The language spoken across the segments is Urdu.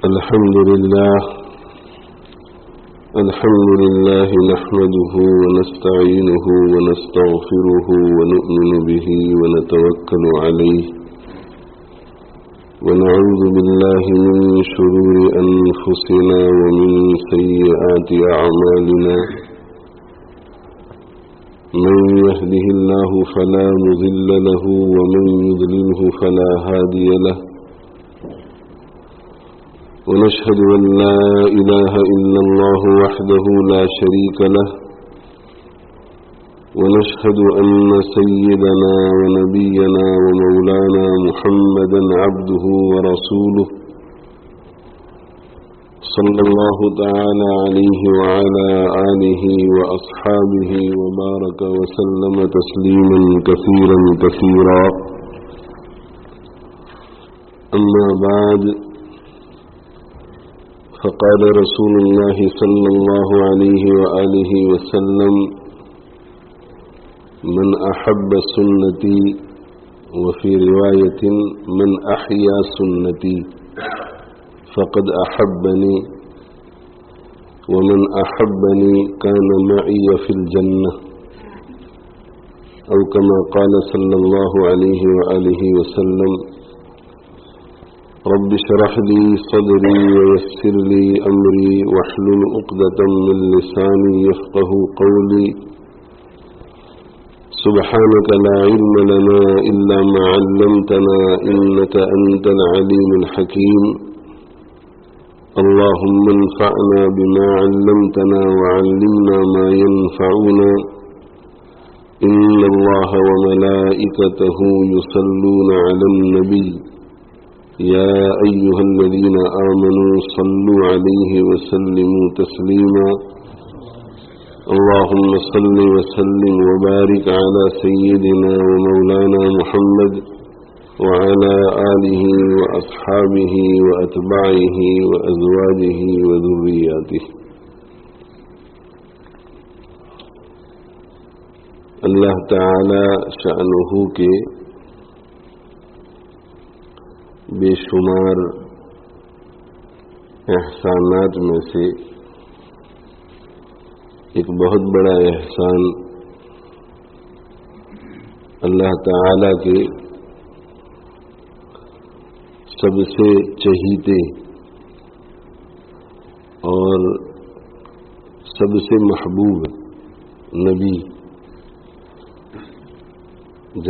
الحمد لله نحمده ونستعينه ونستغفره ونؤمن به ونتوكل عليه ونعوذ بالله من شرور أنفسنا ومن سيئات أعمالنا من يهده الله فلا مضل له ومن يضلله فلا هادي له ونشهد أن لا إله إلا الله وحده لا شريك له ونشهد أن سيدنا ونبينا ومولانا محمدا عبده ورسوله صلى الله تعالى عليه وعلى آله وأصحابه وبارك وسلم تسليما كثيرا كثيرا أما بعد فقال رسول الله صلى الله عليه وآله وسلم من أحب سنتي وفي رواية من أحيا سنتي فقد أحبني ومن أحبني كان معي في الجنة أو كما قال صلى الله عليه وآله وسلم رب اشرح لي صدري ويسر لي أمري واحلل عقدة من لساني يفقه قولي سبحانك لا علم لنا إلا ما علمتنا إنك أنت العليم الحكيم اللهم انفعنا بما علمتنا وعلمنا ما ينفعنا إن الله وملائكته يصلون على النبي يا أيها الذين آمنوا صلوا عليه وسلموا تسليما اللهم صل وسلم وبارك على سيدنا ومولانا محمد وعلى آله وأصحابه وأتباعه وأزواجه وذرياته اللہ تعالی شأنہ کے بے شمار احسانات میں سے ایک بہت بڑا احسان اللہ تعالی کے سب سے چہیتے اور سب سے محبوب نبی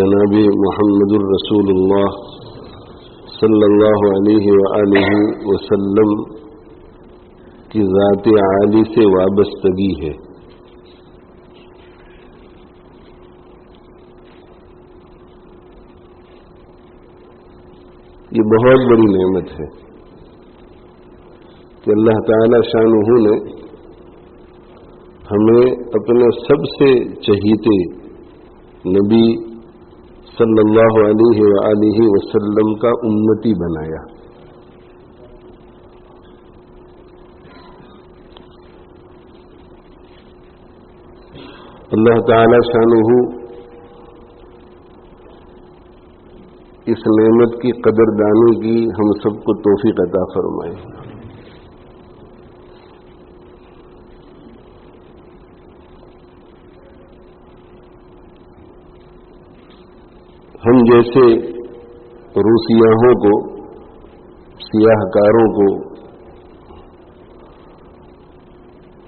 جناب محمد الرسول اللہ صلی اللہ علیہ وآلہ وسلم کی ذات عالی سے وابستگی ہے. یہ بہت بڑی نعمت ہے کہ اللہ تعالی شانہ نے ہمیں اپنے سب سے چہیتے نبی صلی اللہ علیہ وآلہ وسلم کا امتی بنایا. اللہ تعالی شانہ اس نعمت کی قدردانی کی ہم سب کو توفیق عطا فرمائے. ہم جیسے روسیاہوں کو سیاہ کاروں کو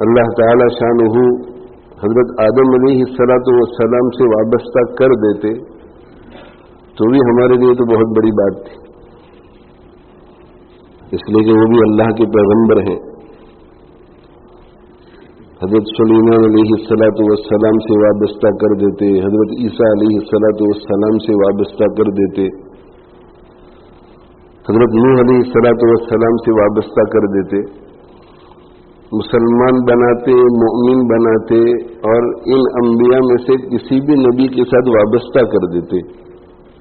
اللہ تعالی شانہ حضرت آدم علیہ السلام سے وابستہ کر دیتے تو بھی ہمارے لیے تو بہت بڑی بات تھی، اس لیے کہ وہ بھی اللہ کے پیغمبر ہیں. حضرت سلیمان علیہ السلام سے وابستہ کر دیتے، حضرت عیسیٰ علیہ السلام سے وابستہ کر دیتے، حضرت نوح علیہ السلام سے وابستہ کر دیتے، مسلمان بناتے، مؤمن بناتے اور ان انبیاء میں سے کسی بھی نبی کے ساتھ وابستہ کر دیتے.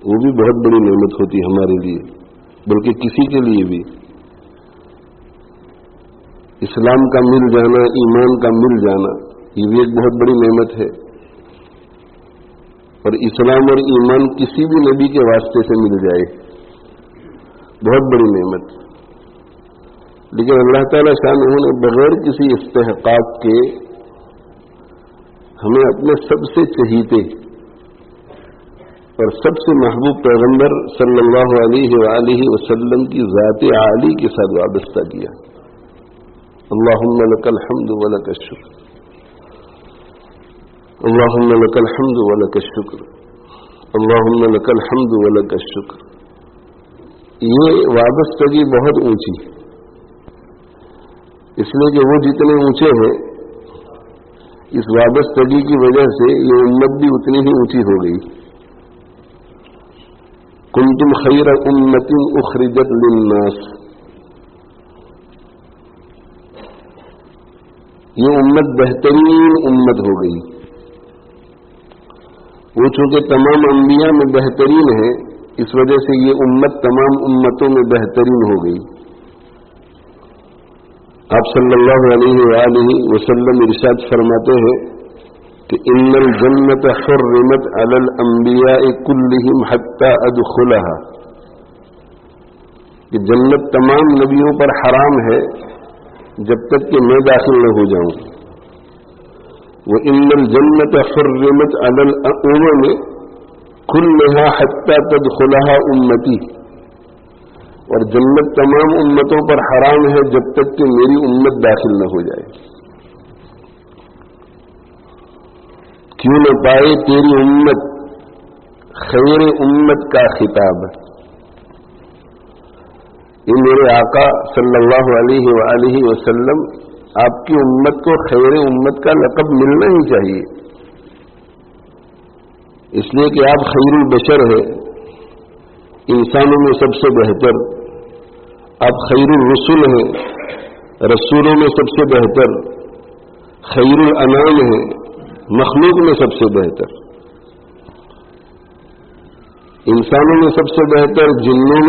وہ بھی بہت بڑی نعمت ہوتی ہمارے لیے، بلکہ کسی کے لیے بھی. اسلام کا مل جانا، ایمان کا مل جانا، یہ بھی ایک بہت بڑی نعمت ہے. اور اسلام اور ایمان کسی بھی نبی کے واسطے سے مل جائے، بہت بڑی نعمت. لیکن اللہ تعالیٰ شان نے بغیر کسی استحقاق کے ہمیں اپنے سب سے چہیتے اور سب سے محبوب پیغمبر صلی اللہ علیہ وآلہ وسلم کی ذات عالی کے ساتھ وابستہ کیا. اللہم لک الحمد ولک الشکر، اللہم لک الحمد ولک الشکر، اللہم لک الحمد ولک الشکر. یہ وابستگی بہت اونچی، اس لیے کہ وہ جتنے اونچے ہیں اس وابستگی کی وجہ سے یہ امت بھی اتنی ہی اونچی ہو گئی. کنتم خیر امت اخرجت للناس، یہ امت بہترین امت ہو گئی. وہ چونکہ تمام انبیاء میں بہترین ہے، اس وجہ سے یہ امت تمام امتوں میں بہترین ہو گئی. آپ صلی اللہ علیہ وآلہ وسلم ارشاد فرماتے ہیں کہ ان الجنت حرمت علی الانبیاء کلہم حتی ادخلها، کہ جنت تمام نبیوں پر حرام ہے جب تک کہ میں داخل نہ ہو جاؤں. وَإِنَّ الْجَنَّةَ حُرِّمَتْ عَلَى الْأُمَمِ كُلِّهَا حَتَّى تَدْخُلَهَا أُمَّتِي، اور جنت تمام امتوں پر حرام ہے جب تک کہ میری امت داخل نہ ہو جائے. کیوں نہ پائے تیری امت خیر امت کا خطاب؟ یہ میرے آقا صلی اللہ علیہ وآلہ وسلم آپ کی امت کو خیر امت کا لقب ملنا ہی چاہیے، اس لیے کہ آپ خیر البشر ہے، انسانوں میں سب سے بہتر. آپ خیر الرسل ہیں، رسولوں میں سب سے بہتر. خیر الانام ہیں، مخلوق میں سب سے بہتر. انسانوں میں سب سے بہتر، جنوں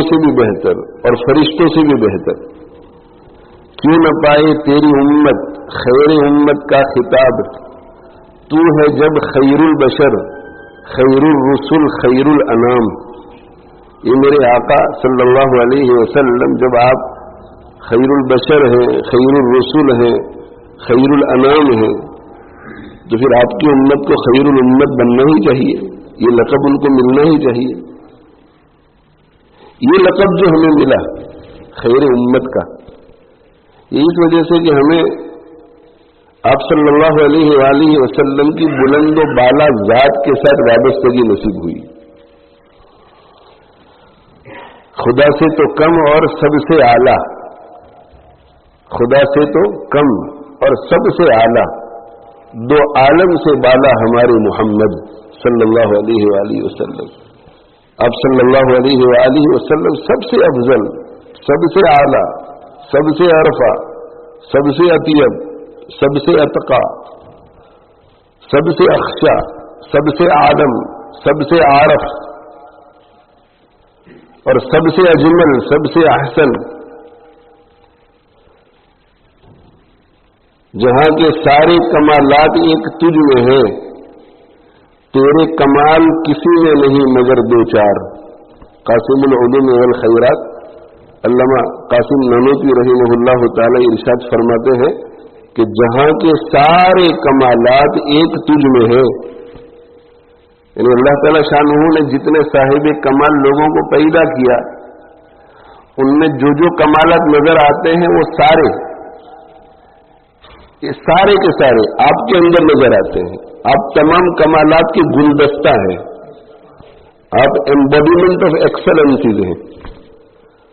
سے بھی بہتر اور فرشتوں سے بھی بہتر. کیوں نہ پائے تیری امت خیر امت کا خطاب؟ تو ہے جب خیر البشر، خیر الرسل، خیر الانام. یہ میرے آقا صلی اللہ علیہ وسلم جب آپ خیر البشر ہیں، خیر الرسل ہیں، خیر الانام ہیں، تو پھر آپ کی امت کو خیر الامت بننا ہی چاہیے، یہ لقب ان کو ملنا ہی چاہیے. یہ لقب جو ہمیں ملا خیر امت کا، یہ اس وجہ سے کہ ہمیں آپ صلی اللہ علیہ وآلہ وسلم کی بلند و بالا ذات کے ساتھ وابستگی نصیب ہوئی. خدا سے تو کم اور سب سے اعلیٰ، خدا سے تو کم اور سب سے اعلیٰ، دو عالم سے بالا ہمارے محمد صلی اللہ علیہ وآلہ وسلم. آپ صلی اللہ علیہ وآلہ وسلم سب سے افضل، سب سے اعلیٰ، سب سے عرفہ، سب سے اطیب، سب سے اتقا، سب سے اخشا، سب سے عالم، سب سے عارف اور سب سے اجمل، سب سے احسن، جہاں کے سارے کمالات ایک تجھ میں ہیں، تیرے کمال کسی میں نہیں مگر دو چار. قاسم العلوم والخیرات علامہ قاسم نانوتوی رحمہ اللہ تعالی ارشاد فرماتے ہیں کہ جہاں کے سارے کمالات ایک تجھ میں ہیں، یعنی اللہ تعالی شانہ نے جتنے صاحب کمال لوگوں کو پیدا کیا، ان میں جو جو کمالات نظر آتے ہیں وہ سارے کے سارے آپ کے اندر نظر آتے ہیں. آپ تمام کمالات کی گلدستہ ہیں، آپ ایمبوڈیمنٹ آف ایکسلنسیز ہیں،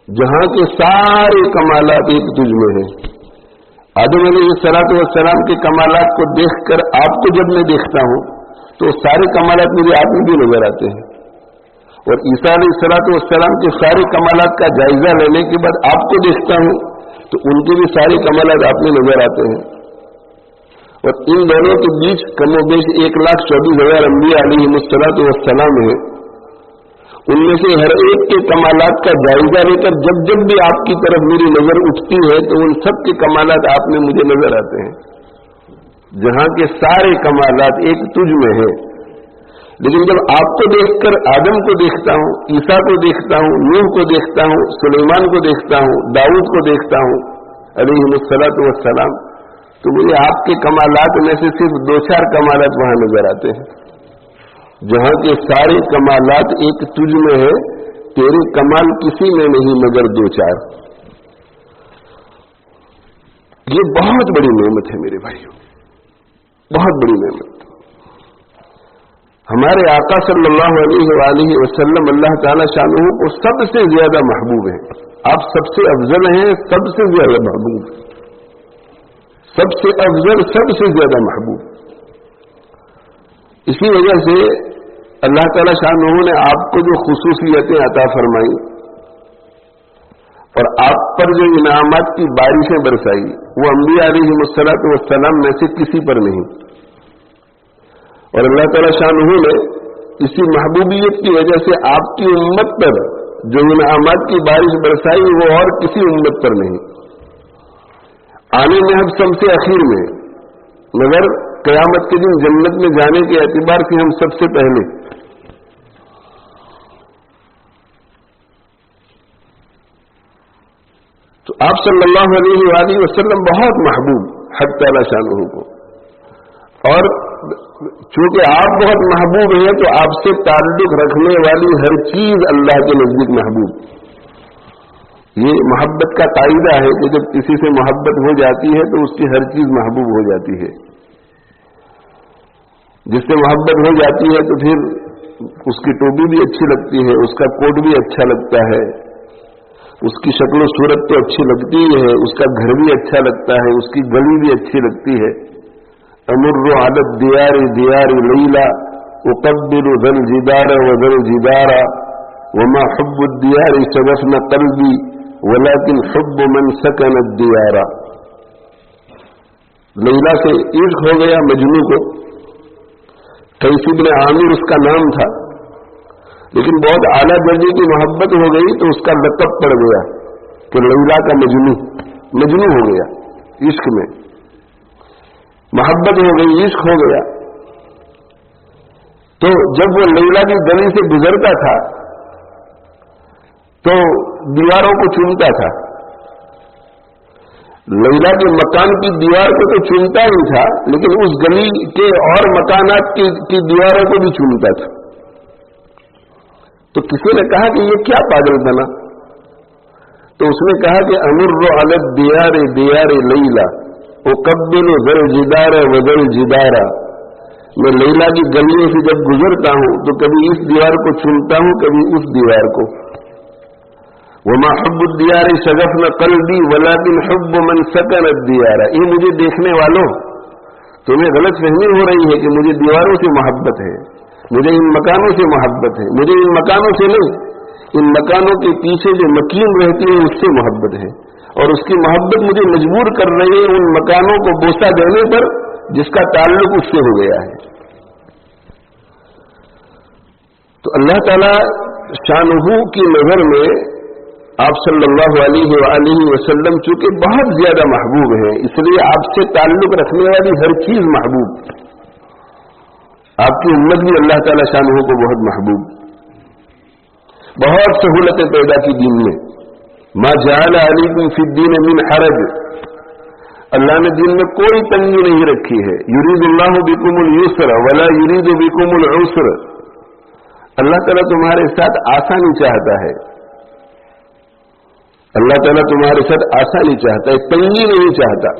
جہاں کے سارے کمالات ایک تجھ میں ہیں. آدم علیہ السلام کے کمالات کو دیکھ کر آپ کو جب میں دیکھتا ہوں تو سارے کمالات مجھے آپ میں بھی نظر آتے ہیں، اور عیسیٰ علیہ السلام کے سارے کمالات کا جائزہ لینے کے بعد آپ کو دیکھتا ہوں تو ان کے بھی سارے کمالات آپ میں نظر آتے ہیں. اور ان دونوں کے بیچ کم و بیش 1,24,000 انبیاء علیہ السلام ہیں. ان میں سے ہر ایک کے کمالات کا جائزہ لے کر جب جب بھی آپ کی طرف میری نظر اٹھتی ہے تو ان سب کے کمالات آپ میں مجھے نظر آتے ہیں، جہاں کے سارے کمالات ایک تجھ میں ہیں. لیکن جب آپ کو دیکھ کر آدم کو دیکھتا ہوں، عیسیٰ کو دیکھتا ہوں، نوح کو دیکھتا ہوں، سلیمان کو دیکھتا ہوں، داؤد کو دیکھتا ہوں علیہ الصلوۃ والسلام، تو مجھے آپ کے کمالات میں سے صرف 2-4 کمالات وہاں نظر آتے ہیں، جہاں کے سارے کمالات ایک تجھ میں ہے، تیرے کمال کسی میں نہیں مگر 2-4۔ یہ بہت بڑی نعمت ہے میرے بھائیوں، بہت بڑی نعمت۔ ہمارے آقا صلی اللہ علیہ وآلہ وسلم اللہ تعالی شانہ کو سب سے زیادہ محبوب ہیں، آپ سب سے افضل ہیں، سب سے زیادہ محبوب، سب سے افضل، سب سے زیادہ محبوب۔ اسی وجہ سے اللہ تعالی شانہ نے آپ کو جو خصوصیتیں عطا فرمائی اور آپ پر جو انعامات کی بارشیں برسائی، وہ انبیاء علیہ الصلوۃ والسلام میں سے کسی پر نہیں، اور اللہ تعالی شانہ نے اسی محبوبیت کی وجہ سے آپ کی امت پر جو انعامات کی بارش برسائی وہ اور کسی امت پر نہیں، آنے میں ہم سب سے اخیر میں، مگر قیامت کے دن جنت میں جانے کے اعتبار سے ہم سب سے پہلے۔ تو آپ صلی اللہ علیہ وآلہ وسلم بہت محبوب حق تعالی شانہ کو، اور چونکہ آپ بہت محبوب ہیں تو آپ سے تعلق رکھنے والی ہر چیز اللہ کے نزدیک محبوب۔ یہ محبت کا قاعدہ ہے کہ جب کسی سے محبت ہو جاتی ہے تو اس کی ہر چیز محبوب ہو جاتی ہے۔ جس سے محبت ہو جاتی ہے تو پھر اس کی ٹوپی بھی اچھی لگتی ہے، اس کا کوٹ بھی اچھا لگتا ہے، اس کی شکل و صورت تو اچھی لگتی ہے، اس کا گھر بھی اچھا لگتا ہے، اس کی گلی بھی اچھی لگتی ہے۔ امر علی الدیار دیار لیلا اقبل ذا الجدار وذا الجدار وما حب الدیار شغفنا قلبی ولكن حب من سکن الدیار۔ لیلا سے عشق ہو گیا مجنوں کو، قیس بن عامر اس کا نام تھا، لیکن بہت اعلیٰ درجے کی محبت ہو گئی تو اس کا لقب پڑ گیا کہ لیلا کا مجنوں ہو گیا، عشق میں محبت ہو گئی، عشق ہو گیا۔ تو جب وہ لیلا کی گلی سے گزرتا تھا تو دیواروں کو چومتا تھا، لیلا کے مکان کی دیوار کو تو چومتا ہی تھا لیکن اس گلی کے اور مکانات کی دیواروں کو بھی چومتا تھا۔ تو کسی نے کہا کہ یہ کیا پاگل بنا؟ تو اس نے کہا کہ امر علی الدیار دیار لیلا اقبل ذا الجدار وذا الجدار، میں لیلا کی گلیوں سے جب گزرتا ہوں تو کبھی اس دیوار کو چنتا ہوں کبھی اس دیوار کو۔ وما حب الدیار شغفنا قلبی ولكن حب من سکن الدیار۔ یہ مجھے دیکھنے والوں تمہیں غلط فہمی ہو رہی ہے کہ مجھے دیواروں سے محبت ہے، مجھے ان مکانوں سے محبت ہے، مجھے ان مکانوں سے نہیں، ان مکانوں کے پیچھے جو مکین رہتی ہے اس سے محبت ہے، اور اس کی محبت مجھے مجبور کر رہی ہے ان مکانوں کو بوسہ دینے پر جس کا تعلق اس سے ہو گیا ہے۔ تو اللہ تعالی شانہ کی نظر میں آپ صلی اللہ علیہ وآلہ وسلم چونکہ بہت زیادہ محبوب ہیں، اس لیے آپ سے تعلق رکھنے والی ہر چیز محبوب۔ آپ کی امت بھی اللہ تعالی شانہ کو بہت محبوب، بہت سہولتیں پیدا کی دین میں۔ ما جعل علیکم فی الدین من حرج، اللہ نے دین میں کوئی تنگی نہیں رکھی ہے۔ یرید اللہ بکم اليسر ولا یرید بکم العسر، اللہ تعالیٰ تمہارے ساتھ آسانی چاہتا ہے، اللہ تعالیٰ تمہارے ساتھ آسانی چاہتا ہے، تنگی نہیں چاہتا۔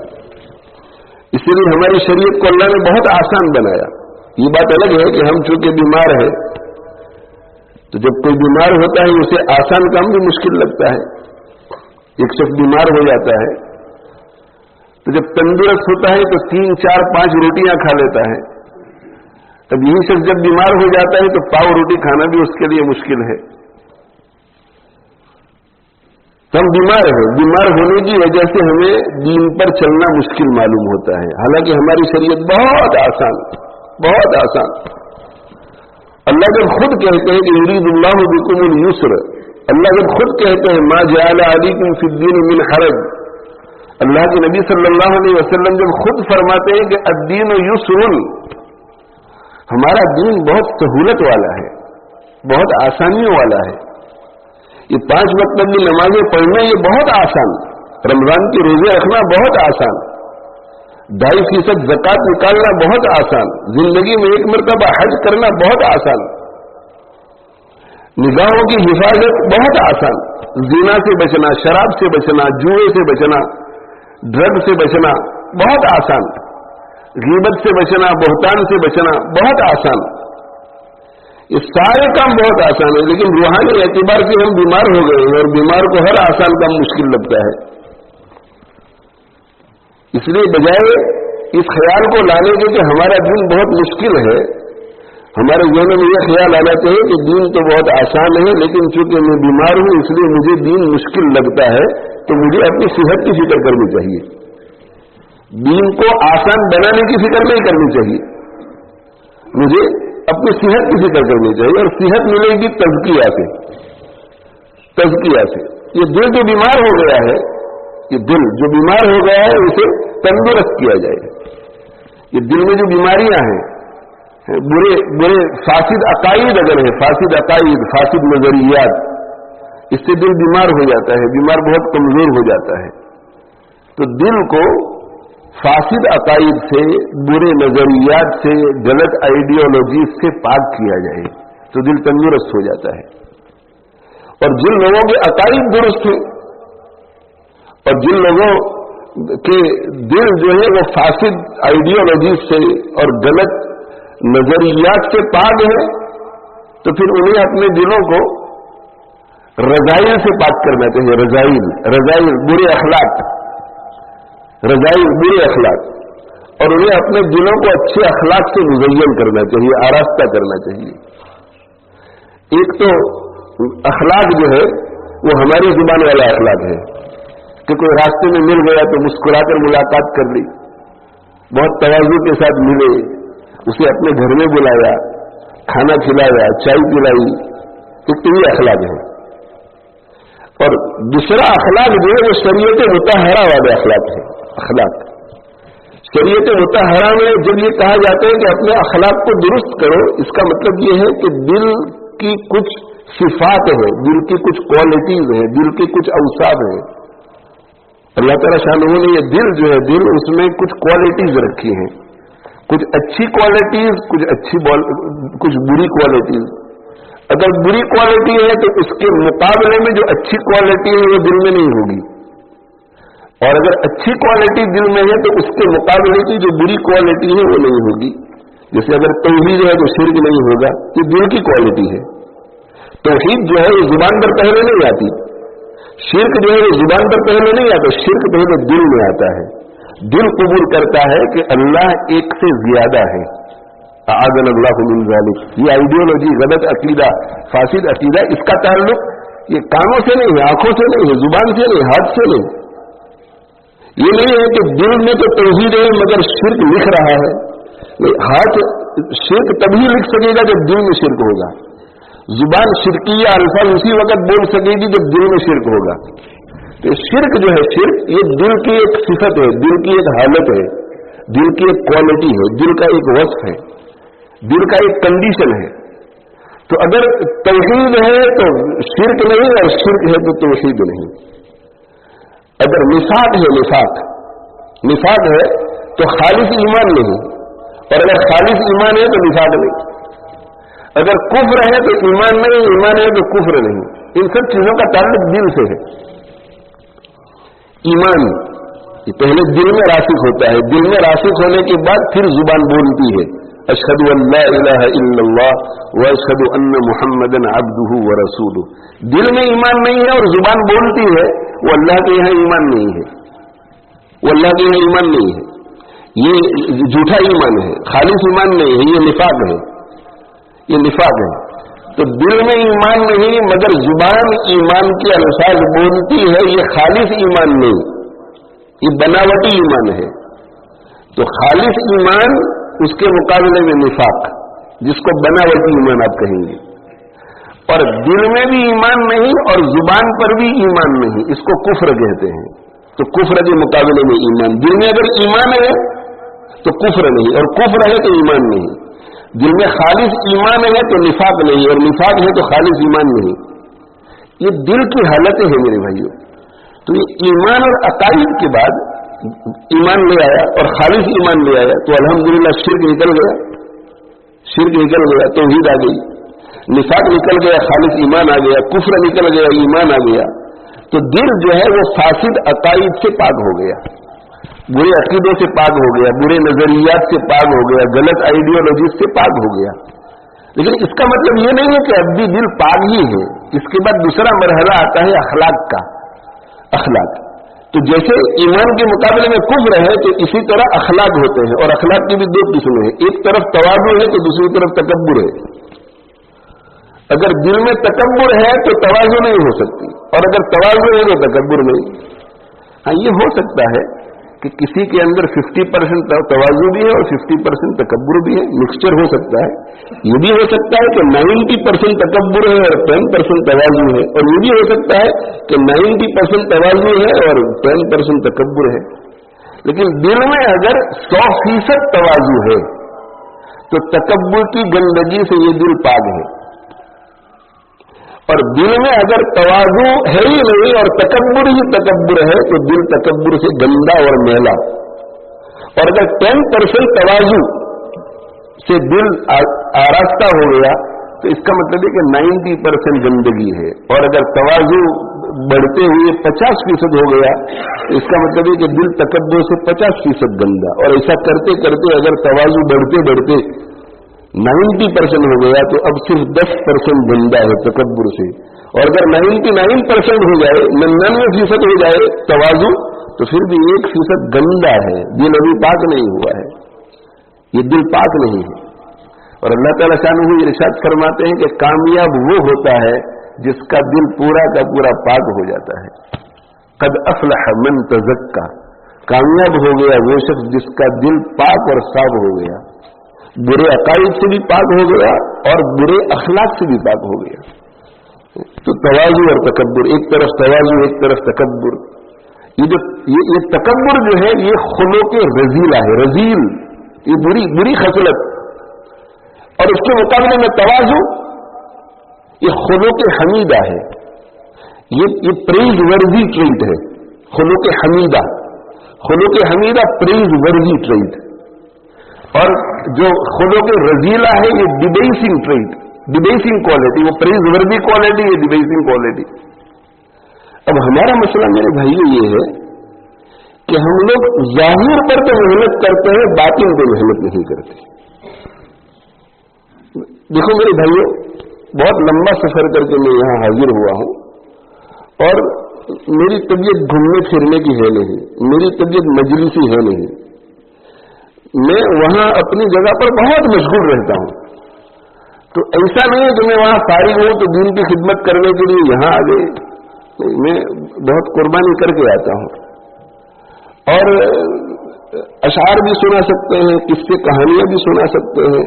اس لیے ہماری شریعت کو اللہ نے بہت آسان بنایا۔ یہ بات الگ ہے کہ ہم چونکہ بیمار ہیں تو جب کوئی بیمار ہوتا ہے اسے آسان کام بھی مشکل لگتا ہے۔ ایک شخص بیمار ہو جاتا ہے تو جب تندرست ہوتا ہے تو 3, 4, 5 روٹیاں کھا لیتا ہے، اب یہی شخص جب بیمار ہو جاتا ہے تو پاؤ روٹی کھانا بھی اس کے لیے مشکل ہے۔ تو ہم بیمار ہیں، بیمار ہونے کی وجہ سے ہمیں دین پر چلنا مشکل معلوم ہوتا ہے، حالانکہ ہماری شریعت بہت آسان، بہت آسان۔ اللہ جب خود کہتے ہیں کہ یرید اللہ بکم اليسر، اللہ جب خود کہتے ہیں ما جعل علیکم فی الدین من حرج، اللہ کے نبی صلی اللہ علیہ وسلم جب خود فرماتے ہیں کہ الدین یسر، ہمارا دین بہت سہولت والا ہے، بہت آسانیوں والا ہے. یہ 5 وقت کی نمازیں پڑھنا یہ بہت آسان، رمضان کے روزے رکھنا بہت آسان، 2.5% زکوٰۃ نکالنا بہت آسان، زندگی میں 1 مرتبہ حج کرنا بہت آسان، نگاہوں کی حفاظت بہت آسان، زنا سے بچنا، شراب سے بچنا، جوئے سے بچنا، ڈرگ سے بچنا بہت آسان، غیبت سے بچنا، بہتان سے بچنا بہت آسان. یہ سارے کام بہت آسان ہے، لیکن روحانی اعتبار سے ہم بیمار ہو گئے ہیں اور بیمار کو ہر آسان کام مشکل لگتا ہے. اس لیے بجائے اس خیال کو لانے کے کہ ہمارا دین بہت مشکل ہے، ہمارے ذہن میں یہ خیال آنا چاہیے کہ دین تو بہت آسان ہے، لیکن چونکہ میں بیمار ہوں اس لیے مجھے دین مشکل لگتا ہے، تو مجھے اپنی صحت کی فکر کرنی چاہیے. دین کو آسان بنانے کی فکر نہیں کرنی چاہیے، مجھے اپنی صحت کی فکر کرنی چاہیے. اور صحت ملے گی تزکیہ سے. تزکیہ سے یہ دل جو بیمار ہو گیا ہے، یہ دل جو بیمار ہو گیا ہے اسے تندرست کیا جائے. یہ دل میں جو بیماریاں ہیں، برے فاسد عقائد اگر ہے، فاسد عقائد، فاسد نظریات، اس سے دل بیمار ہو جاتا ہے، بیمار بہت کمزور ہو جاتا ہے. تو دل کو فاسد عقائد سے، برے نظریات سے، غلط آئیڈیالوجی سے پاک کیا جائے تو دل تندرست ہو جاتا ہے. اور جن لوگوں کے عقائد درست ہیں اور جن لوگوں کے دل جو ہے وہ فاسد آئیڈیالوجی سے اور غلط نظریات سے پاک ہے، تو پھر انہیں اپنے دلوں کو رذائل سے پاک کرنا چاہیے. رذائل برے اخلاق، رذائل برے اخلاق، اور انہیں اپنے دلوں کو اچھے اخلاق سے مزین کرنا چاہیے، آراستہ کرنا چاہیے. ایک تو اخلاق جو ہے وہ ہماری زبان والا اخلاق ہے کہ کوئی راستے میں مل گیا تو مسکرا کر ملاقات کر لی، بہت تواضع کے ساتھ ملے، اسے اپنے گھر میں بلایا، کھانا کھلایا، چائے پلائی. ایک تو یہ اخلاق ہے. اور دوسرا اخلاق جو ہے وہ شریعت مطہرہ والے اخلاق ہے. اخلاق شریعت مطہرہ میں جب یہ کہا جاتا ہے کہ اپنے اخلاق کو درست کرو، اس کا مطلب یہ ہے کہ دل کی کچھ صفات ہیں، دل کی کچھ کوالٹیز ہیں، دل کے کچھ اوصاف ہیں. اللہ تعالیٰ شانہ نے یہ دل جو ہے، دل اس میں کچھ کوالٹیز رکھی ہیں، کچھ اچھی کوالٹیز، کچھ بری کوالٹیز. اگر بری کوالٹی ہے تو اس کے مقابلے میں جو اچھی کوالٹی ہے وہ دل میں نہیں ہوگی، اور اگر اچھی کوالٹی دل میں ہے تو اس کے مقابلے کی جو بری کوالٹی ہے وہ نہیں ہوگی. جیسے اگر توحید ہے تو شرک نہیں ہوگا، یہ دل کی کوالٹی ہے. توحید جو ہے وہ زبان پر پہلے نہیں آتی، شرک جو ہے وہ زبان پر پہلے نہیں آتا، شرک پہلے دل میں آتا ہے. دل قبول کرتا ہے کہ اللہ ایک سے زیادہ ہے. اعاذنا اللہ من ذلک. یہ آئیڈیالوجی، غلط عقیدہ، فاسد عقیدہ، اس کا تعلق یہ کانوں سے نہیں ہے، آنکھوں سے نہیں ہے، زبان سے نہیں، ہاتھ سے نہیں. یہ نہیں ہے کہ دل میں تو توحید ہے مگر شرک لکھ رہا ہے. ہاتھ شرک تبھی لکھ سکے گا جب دل میں شرک ہوگا. زبان شرکیہ الفاظ اسی وقت بول سکے گی جب دل میں شرک ہوگا. تو شرک جو ہے، شرک یہ دل کی ایک صفت ہے، دل کی ایک حالت ہے، دل کی ایک کوالٹی ہے، دل کا ایک وصف ہے، دل کا ایک کنڈیشن ہے. تو اگر توحید ہے تو شرک نہیں، اور شرک ہے تو توحید نہیں. اگر نفاق ہے، نفاق ہے تو خالص ایمان نہیں، اور اگر خالص ایمان ہے تو نفاق نہیں. اگر کفر ہے تو ایمان نہیں، ایمان ہے تو کفر نہیں. ان سب چیزوں کا تعلق دل سے ہے. ایمان یہ پہلے دل میں راسخ ہوتا ہے، دل میں راسخ ہونے کے بعد پھر زبان بولتی ہے، اشہد ان لا الہ الا اللہ واشہد ان محمدا عبدہ ورسولہ. دل میں ایمان نہیں ہے اور زبان بولتی ہے، وہ اللہ کے یہاں ایمان نہیں ہے، وہ اللہ کے یہاں ایمان نہیں ہے. یہ جھوٹا ایمان ہے، خالص ایمان نہیں ہے، یہ نفاق ہے، یہ نفاق ہے. تو دل میں ایمان نہیں مگر زبان ایمان کے الفاظ بولتی ہے، یہ خالص ایمان نہیں، یہ بناوٹی ایمان ہے. تو خالص ایمان اس کے مقابلے میں نفاق، جس کو بناوٹی ایمان آپ کہیں گے. اور دل میں بھی ایمان نہیں اور زبان پر بھی ایمان نہیں، اس کو کفر کہتے ہیں. تو کفر کے مقابلے میں ایمان. دل میں اگر ایمان ہے تو کفر نہیں، اور کفر ہے تو ایمان نہیں. دل میں خالص ایمان ہے تو نفاق نہیں، اور نفاق ہے تو خالص ایمان نہیں. یہ دل کی حالتیں ہیں میرے بھائیوں. تو یہ ایمان اور عقائد کے بعد ایمان لے آیا اور خالص ایمان لے آیا تو الحمدللہ شرک نکل گیا، شرک نکل گیا، توحید آ گئی. نفاق نکل گیا، خالص ایمان آ گیا. کفر نکل گیا، ایمان آ گیا. تو دل جو ہے وہ فاسد عقائد سے پاک ہو گیا، برے عقیدوں سے پاک ہو گیا، برے نظریات سے پاک ہو گیا، غلط آئیڈیالوجیز سے پاک ہو گیا. لیکن اس کا مطلب یہ نہیں ہے کہ اب بھی دل پاک ہی ہے. اس کے بعد دوسرا مرحلہ آتا ہے اخلاق کا. اخلاق تو جیسے ایمان کے مقابلے میں کفر ہے تو اسی طرح اخلاق ہوتے ہیں، اور اخلاق کی بھی دو قسمیں ہیں. ایک طرف تواضع ہے تو دوسری طرف تکبر ہے. اگر دل میں تکبر ہے تو تواضع نہیں ہو سکتی، اور اگر تواضع ہے تو تکبر نہیں. ہاں یہ ہو سکتا ہے کہ کسی کے اندر 50% تواضع بھی ہے اور 50% تکبر بھی ہے، مکسچر ہو سکتا ہے. یہ بھی ہو سکتا ہے کہ 90% تکبر ہے اور 10% تواضع ہے، اور یہ بھی ہو سکتا ہے کہ 90% تواضع ہے اور 10% تکبر ہے. لیکن دل میں اگر 100% تواضع ہے تو تکبر کی گندگی سے یہ دل پاک ہے. اور دل میں اگر تواضع ہے ہی نہیں اور تکبر ہی تکبر ہے تو دل تکبر سے گندا اور میلا. اور اگر 10% تواضع سے دل آراستہ ہو گیا تو اس کا مطلب ہے کہ 90% گندگی ہے. اور اگر تواضع بڑھتے ہوئے 50% ہو گیا تو اس کا مطلب ہے کہ دل تکبر سے 50% گندا. اور ایسا کرتے کرتے اگر تواضع بڑھتے بڑھتے 90% ہو گیا تو اب صرف 10% گندا ہے تکبر سے. اور اگر 99% ہو جائے، 99% ہو جائے تواضع تو پھر بھی 1% گندا ہے. دل ابھی پاک نہیں ہوا ہے، یہ دل پاک نہیں ہے. اور اللہ تعالیٰ شانہ ارشاد فرماتے ہیں کہ کامیاب وہ ہوتا ہے جس کا دل پورا کا پورا پاک ہو جاتا ہے. قد افلح من تزکا، کامیاب ہو گیا وہ شخص جس کا دل پاک اور صاف ہو گیا، برے عقائد سے بھی پاک ہو گیا اور برے اخلاق سے بھی پاک ہو گیا. تو تواضع اور تکبر، ایک طرف تواضع ایک طرف تکبر. یہ تکبر جو ہے یہ خلوق رذیلہ ہے، رذیل، یہ بری خصلت. اور اس کے مقابلے میں تواضع یہ خلوق حمیدہ ہے، یہ پریز ورزی ٹریٹ ہے. خلوق حمیدہ، خلوق حمیدہ پریز ورزی ٹریٹ. اور جو خلوق رذیلہ ہے یہ ڈیبیسنگ ٹریٹ، ڈیبیسنگ کوالٹی. وہ پریز ورزی کوالٹی، یہ ڈیبیسنگ کوالٹی. اب ہمارا مسئلہ میرے بھائیوں یہ ہے کہ ہم لوگ ظاہر پر تو محنت کرتے ہیں، باطن پہ محنت نہیں کرتے. دیکھو میرے بھائیوں، بہت لمبا سفر کر کے میں یہاں حاضر ہوا ہوں، اور میری طبیعت گھومنے پھرنے کی ہے نہیں، میری طبیعت مجلسی ہے نہیں. میں وہاں اپنی جگہ پر بہت مشغول رہتا ہوں. تو ایسا نہیں ہے کہ میں وہاں فارغ ہوں تو دین کی خدمت کرنے کے لیے یہاں آ گئے. میں بہت قربانی کر کے آتا ہوں، اور اشعار بھی سنا سکتے ہیں، قصے کہانیاں بھی سنا سکتے ہیں،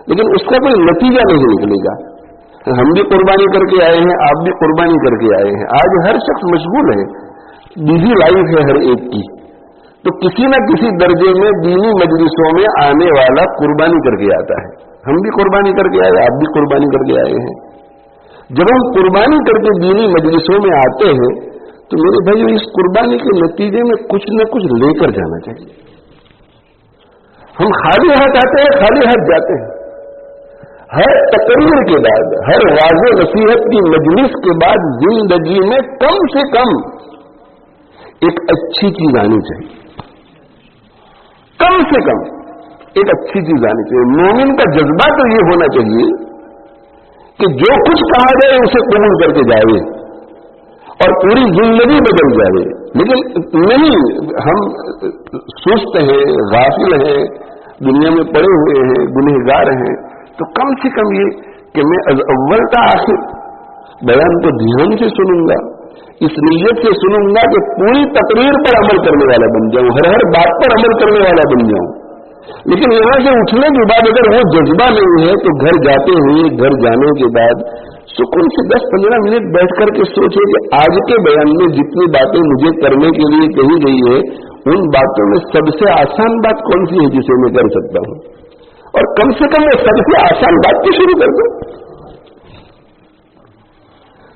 لیکن اس کا کوئی نتیجہ نہیں نکلے گا. ہم بھی قربانی کر کے آئے ہیں، آپ بھی قربانی کر کے آئے ہیں. آج ہر شخص مشغول ہے، بزی لائف ہے ہر ایک کی. تو کسی نہ کسی درجے میں دینی مجلسوں میں آنے والا قربانی کر کے آتا ہے. ہم بھی قربانی کر کے آئے، آپ بھی قربانی کر کے آئے ہیں. جب ہم قربانی کر کے دینی مجلسوں میں آتے ہیں تو میرے بھائی اس قربانی کے نتیجے میں کچھ نہ کچھ لے کر جانا چاہیے. ہم خالی ہاتھ آتے ہیں، خالی ہاتھ جاتے ہیں. ہر تقریر کے بعد، ہر واضح نصیحت کی مجلس کے بعد زندگی میں کم سے کم ایک اچھی چیز آنی چاہیے. کم سے کم ایک اچھی چیز آنی چاہیے. مومن کا جذبہ تو یہ ہونا چاہیے کہ جو کچھ کہا جائے اسے قبول کر کے جائے اور پوری زندگی بدل جائے. لیکن نہیں، ہم سست ہیں، غافل ہیں، دنیا میں پڑے ہوئے ہیں، گنہگار ہیں. تو کم سے کم یہ کہ میں از اول تا آخر بیان کو دھیان سے سنوں گا، اس نیت سے سنوں گا کہ پوری تقریر پر عمل کرنے والا بن جاؤں، ہر بات پر عمل کرنے والا بن جاؤں. لیکن یہاں سے اٹھنے کے بعد اگر وہ جذبہ نہیں ہے تو گھر جاتے ہوئے، گھر جانے کے بعد سکون سے 10-15 منٹ بیٹھ کر کے سوچے کہ آج کے بیان میں جتنی باتیں مجھے کرنے کے لیے کہی گئی ہے ان باتوں میں سب سے آسان بات کون سی ہے جسے میں کر سکتا ہوں. اور کم سے کم وہ سب سے آسان بات تو شروع کر دو.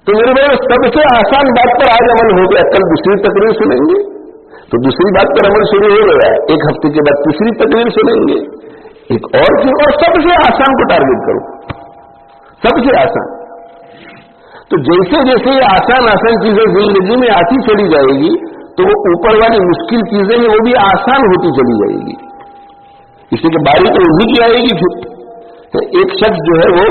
تو میرے بھائی سب سے آسان بات پر آج عمل ہو گیا, کل دوسری تقریر سنیں گے تو دوسری بات پر عمل شروع ہو گیا, ایک ہفتے کے بعد تیسری تقریر سنیں گے, ایک اور چیز, اور سب سے آسان کو ٹارگیٹ کرو, سب سے آسان. تو جیسے جیسے یہ آسان چیزیں زندگی میں آتی چلی جائے گی تو وہ اوپر والی مشکل چیزیں ہیں وہ بھی آسان ہوتی چلی جائے گی. اس لیے کہ باری تو وہی کی آئے گی. پھر ایک شخص جو ہے وہ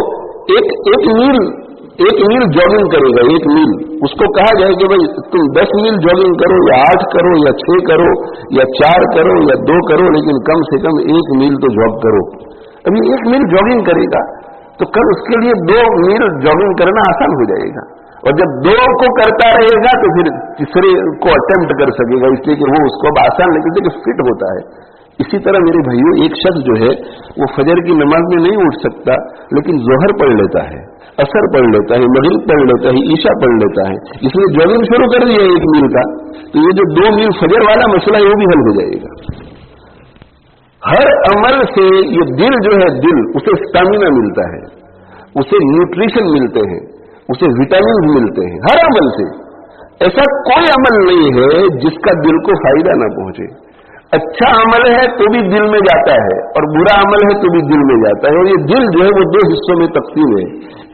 ایک میل جاگنگ کرے گا, 1 میل. اس کو کہا جائے کہ بھائی تم 10 میل جاگنگ کرو یا 8 کرو یا 6 کرو یا 4 کرو یا 2 کرو, لیکن کم سے کم 1 میل تو جاگ کرو. ابھی 1 میل جاگنگ کرے گا تو کل اس کے لیے 2 میل جاگنگ کرنا آسان ہو جائے گا, اور جب 2 کو کرتا رہے گا تو پھر تیسرے کو اٹمپٹ کر سکے گا, اس لیے کہ وہ اس کو اب آسان لگے کہ فٹ ہوتا ہے. اسی طرح میرے بھائیوں, ایک شخص جو ہے وہ فجر کی نماز میں نہیں اٹھ سکتا لیکن ظہر پڑھ لیتا ہے, عصر پڑھ لیتا ہے, مغرب پڑھ لیتا ہے, عشاء پڑھ لیتا ہے, اس لیے جاگنگ شروع کر دیا 1 میل کا, تو یہ جو 2 میل فجر والا مسئلہ ہے وہ بھی حل ہو جائے گا. ہر عمل سے یہ دل جو ہے, دل اسے اسٹیمنا ملتا ہے, اسے نیوٹریشن ملتے ہیں, اسے وٹامن ملتے ہیں. ہر عمل سے ایسا کوئی عمل نہیں ہے جس کا دل کو فائدہ نہ پہنچے. اچھا عمل ہے تو بھی دل میں جاتا ہے اور برا عمل ہے تو بھی دل میں جاتا ہے. اور یہ دل جو ہے وہ 2 حصوں میں تقسیم ہے,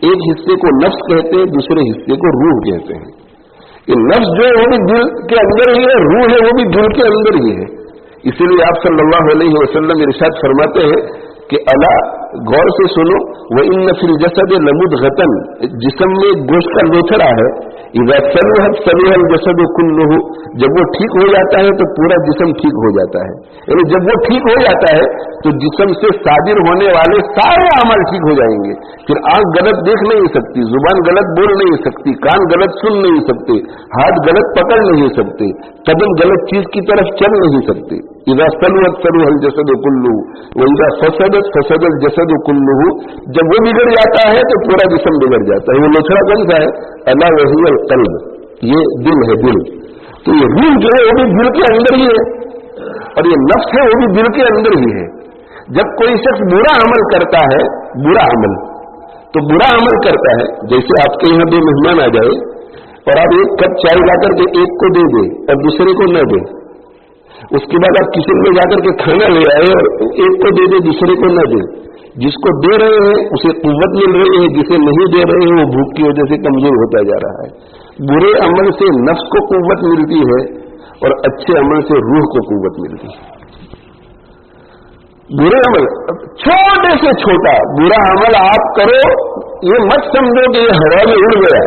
ایک حصے کو نفس کہتے ہیں, دوسرے حصے کو روح کہتے ہیں. یہ نفس جو ہے وہ بھی دل کے اندر ہی ہے, روح ہے وہ بھی دل کے اندر ہی ہے. اسی لیے آپ صلی اللہ علیہ وسلم ارشاد فرماتے ہیں کہ الا, غور سے سنو, وَإِنَّ فِي الْجَسَدِ لَمُضْغَةً, جسم میں گوشت کا لوتھڑا ہے, اذا صلحت صلح الجسد كله, جب وہ ٹھیک ہو جاتا ہے تو پورا جسم ٹھیک ہو جاتا ہے. یعنی جب وہ ٹھیک ہو جاتا ہے تو جسم سے صادر ہونے والے سارے اعمال ٹھیک ہو جائیں گے. پھر آنکھ غلط دیکھ نہیں سکتی, زبان غلط بول نہیں سکتی, کان غلط سن نہیں سکتے, ہاتھ غلط پکڑ نہیں سکتے, قدم غلط چیز کی طرف چل نہیں سکتے. اذا صلحت صلح الجسد كله واذا فسدت فسد الجسد كله, جب وہ بگڑ جاتا ہے تو پورا جسم بگڑ جاتا ہے. وہ لوچڑا کون سا ہے؟ الا وهي القلب, یہ دل ہے, دل. تو یہ روح جو ہے وہ بھی دل کے اندر ہی ہے, اور یہ نفس ہے وہ بھی دل کے اندر ہی ہے. جب کوئی شخص برا عمل کرتا ہے, برا عمل, تو برا عمل کرتا ہے, جیسے آپ کے یہاں 2 مہمان آ جائے اور آپ 1 کپ چائے لا کر کے ایک کو دے دیں اور دوسرے کو نہ دیں. اس کے بعد آپ کچن میں جا کر کے کھانا لے آئے اور ایک کو دے دیں دوسرے کو نہ دیں. جس کو دے رہے ہیں اسے قوت مل رہی ہے, جسے نہیں دے رہے ہیں وہ بھوک کی وجہ سے کمزور ہوتا جا رہا ہے. برے عمل سے نفس کو قوت ملتی ہے اور اچھے عمل سے روح کو قوت ملتی ہے. برے عمل, چھوٹے سے چھوٹا برا عمل آپ کرو, یہ مت سمجھو کہ یہ ہوا میں اڑ گیا,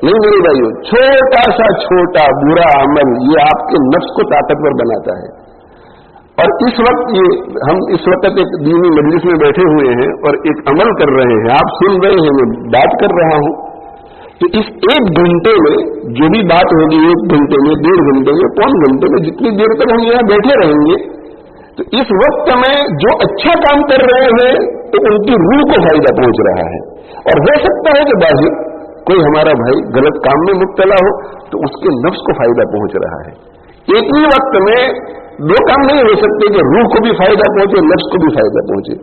نہیں میرے بھائیو, چھوٹا سا چھوٹا برا عمل یہ آپ کے نفس کو طاقتور بناتا ہے. اور اس وقت ہم اس وقت ایک دینی مجلس میں بیٹھے ہوئے ہیں اور ایک عمل کر رہے ہیں, آپ سن رہے ہیں, میں بات کر رہا ہوں, تو اس 1 گھنٹے میں جو بھی بات ہوگی, 1 گھنٹے میں, 1.5 گھنٹے میں, 1.25 گھنٹے میں, جتنی دیر تک ہم یہاں بیٹھے رہیں گے, تو اس وقت میں جو اچھا کام کر رہے ہیں تو ان کی روح کو فائدہ پہنچ رہا ہے. اور ہو سکتا ہے کہ باہر کوئی ہمارا بھائی غلط کام میں مبتلا ہو تو اس کے نفس کو فائدہ پہنچ رہا ہے. ایک ہی وقت میں 2 کام نہیں ہو سکتے کہ روح کو بھی فائدہ پہنچے, نفس کو بھی فائدہ پہنچے.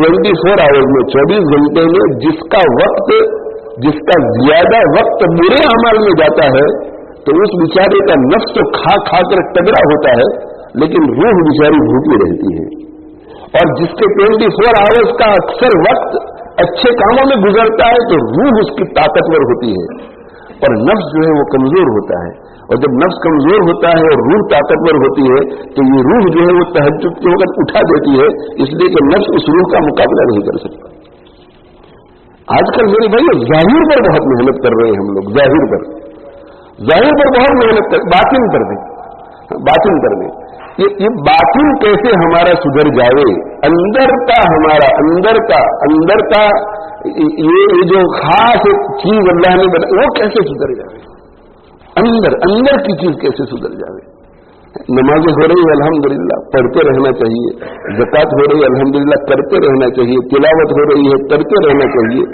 24 آورز میں, 24 گھنٹے میں جس کا زیادہ وقت برے اعمال میں جاتا ہے تو اس بیچارے کا نفس تو کھا کر تگڑا ہوتا ہے, لیکن روح بیچاری بھوکی رہتی ہے. اور جس کے 24 آورز کا اکثر وقت اچھے کاموں میں گزرتا ہے تو روح اس کی طاقتور ہوتی ہے اور نفس جو ہے وہ کمزور ہوتا ہے. اور جب نفس کمزور ہوتا ہے اور روح طاقتور ہوتی ہے تو یہ روح جو ہے وہ تہجد کے وقت اٹھا دیتی ہے, اس لیے کہ نفس اس روح کا مقابلہ نہیں کر سکتا. آج کل میرے بھائی ظاہر پر بہت محنت کر رہے ہیں ہم لوگ, ظاہر پر بہت محنت کر, باطن کر دیں. یہ باطن کیسے ہمارا سدھر جائے, اندر کا یہ جو خاص چیز اللہ نے بنا وہ کیسے سدھر جائے, اندر کی چیز کیسے سدھر جائے. نمازیں ہو رہی ہے الحمدللہ پڑھتے رہنا چاہیے، زکوٰۃ ہو رہی ہے الحمدللہ کرتے رہنا چاہیے، تلاوت ہو رہی ہے کرتے رہنا چاہیے،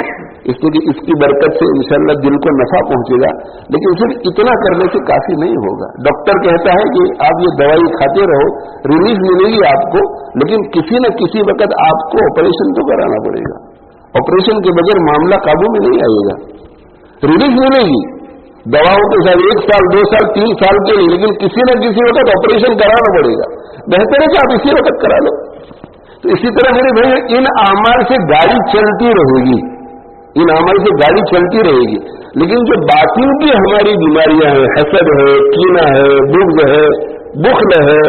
اس لیے کہ اس کی برکت سے انشاءاللہ دل کو نفع پہنچے گا. لیکن صرف اتنا کرنے سے کافی نہیں ہوگا. ڈاکٹر کہتا ہے کہ آپ یہ دوائی کھاتے رہو، ریلیف ملے گی آپ کو، لیکن کسی نہ کسی وقت آپ کو آپریشن تو کرانا پڑے گا. آپریشن کے بغیر معاملہ قابو میں نہیں آئے گا. ریلیف ملے گی دواؤں کے ساتھ 1 سال 2 سال 3 سال کے لیے، لیکن کسی نہ کسی وقت آپریشن کرانا پڑے گا. بہتر ہے کہ آپ اسی وقت کرا لو. تو اسی طرح میرے بھائی ان اعمال سے گاڑی چلتی رہے گی، ان اعمال سے گاڑی چلتی رہے گی. لیکن جو باطن کی ہماری بیماریاں ہیں، حسد ہے، کینہ ہے، بغض ہے، بخل ہے،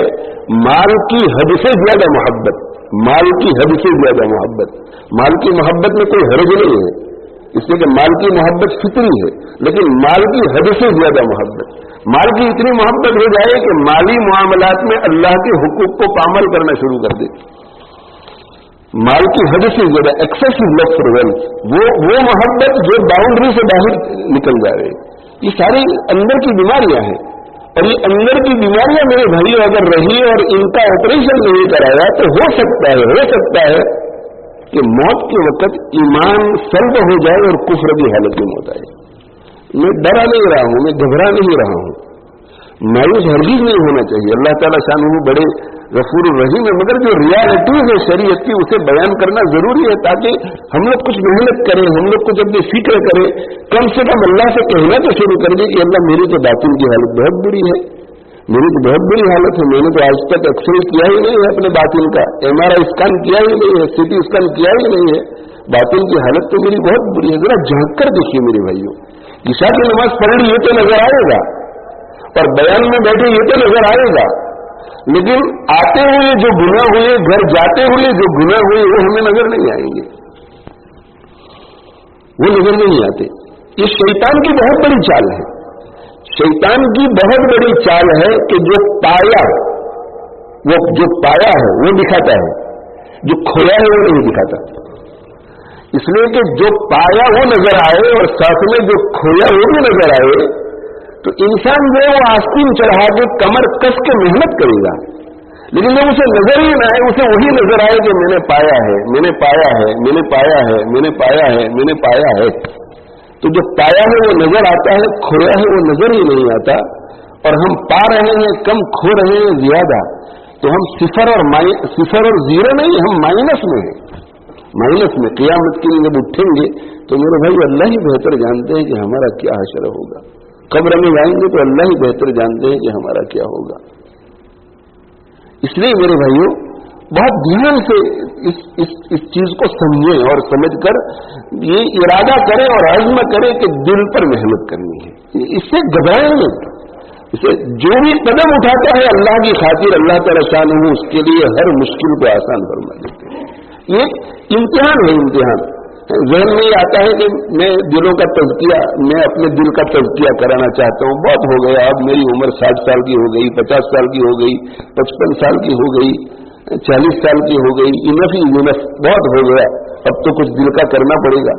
مال کی حد سے زیادہ محبت، مال کی حد سے زیادہ محبت. مال کی محبت میں کوئی حرج نہیں ہے، اس لیے کہ مال کی محبت فطری ہے، لیکن مال کی حد سے زیادہ محبت، مال کی اتنی محبت ہو جائے کہ مالی معاملات میں اللہ کے حقوق کو پامال کرنا شروع کر دے. مال کی حد سے زیادہ ایکسیسو لو فار ویلتھ، وہ محبت جو باؤنڈری سے باہر نکل جا رہی. یہ ساری اندر کی بیماریاں ہیں، اور یہ اندر کی بیماریاں میرے بھائی اگر رہی اور ان کا آپریشن نہیں کرایا تو ہو سکتا ہے کہ موت کے وقت ایمان سلب ہو جائے اور کفر کی حالت میں موت آئے. میں ڈرا نہیں رہا ہوں، میں گھبرا نہیں رہا ہوں، مایوس ہرگز نہیں ہونا چاہیے. اللہ تعالیٰ شانہ بڑے غفور الرحیم ہے، مگر جو ریالٹیز ہے شریعت کی اسے بیان کرنا ضروری ہے تاکہ ہم لوگ کچھ محنت کریں، ہم لوگ کچھ اپنی فکر کریں. کم سے کم اللہ سے کہنا تو شروع کر دیں کہ اللہ میری تو باطن کی حالت بہت بری ہے، میری تو بہت بری حالت ہے. میں نے تو آج تک ایکس رے کیا ہی نہیں ہے اپنے باطن کا، MRI اسکین کیا ہی نہیں ہے، CT اسکین کیا ہی نہیں ہے. باطن کی حالت تو میری بہت بری ہے. ذرا جھانک کر دیکھیے میرے بھائیوں، عشاء کی نماز پڑھ لی یہ تو نظر آئے گا، اور بیان میں بیٹھے یہ تو نظر آئے گا، لیکن آتے ہوئے جو گناہ ہوئے، گھر جاتے ہوئے جو گناہ ہوئے وہ ہمیں نظر نہیں آئیں گے، وہ نظر نہیں آتے. یہ شیطان کی بہت بڑی چال ہے. شیطان کی بہت بڑی چال ہے کہ جو پایا ہے وہ دکھاتا ہے، جو کھویا ہے وہ نہیں دکھاتا. اس لیے کہ جو پایا وہ نظر آئے اور ساتھ میں جو کھویا وہ بھی نظر آئے تو انسان جو ہے وہ آستین چڑھا کے کمر کس کے محنت کرے گا. لیکن جب اسے نظر ہی نہ آئے، اسے وہی نظر آئے کہ میں نے پایا ہے، میں نے پایا ہے، میں نے پایا ہے، میں نے پایا ہے، میں نے پایا ہے. تو جو پایا ہے وہ نظر آتا ہے، کھویا ہے وہ نظر ہی نہیں آتا. اور ہم پا رہے ہیں کم، کھو رہے ہیں زیادہ. تو ہم صفر اور زیرو نہیں، ہم مائنس میں ہیں. مائنس میں قیامت کے لیے جب اٹھیں گے تو میرے بھائی اللہ ہی بہتر جانتے ہیں کہ ہمارا کیا حشر ہوگا. قبر میں جائیں گے تو اللہ ہی بہتر جانتے ہیں کہ ہمارا کیا ہوگا. اس لیے میرے بھائیوں بہت دھیان سے اس چیز کو سمجھیں اور سمجھ کر یہ ارادہ کریں اور عزم کریں کہ دل پر محنت کرنی ہے. اس سے گھبرائیں نہیں. اسے جو بھی قدم اٹھاتا ہے اللہ کی خاطر اللہ تعالیٰ شانہ اس کے لیے ہر مشکل کو آسان فرما دیتے ہیں. یہ امتحان ہے، امتحان. ذہن میں یہ آتا ہے کہ میں دلوں کا تزکیہ، میں اپنے دل کا تزکیہ کرانا چاہتا ہوں. بہت ہو گیا، اب میری عمر 60 سال کی ہو گئی، 50 سال کی ہو گئی، 55 سال کی ہو گئی، 40 سال کی ہو گئی. انف بہت ہو گیا، اب تو کچھ دل کا کرنا پڑے گا،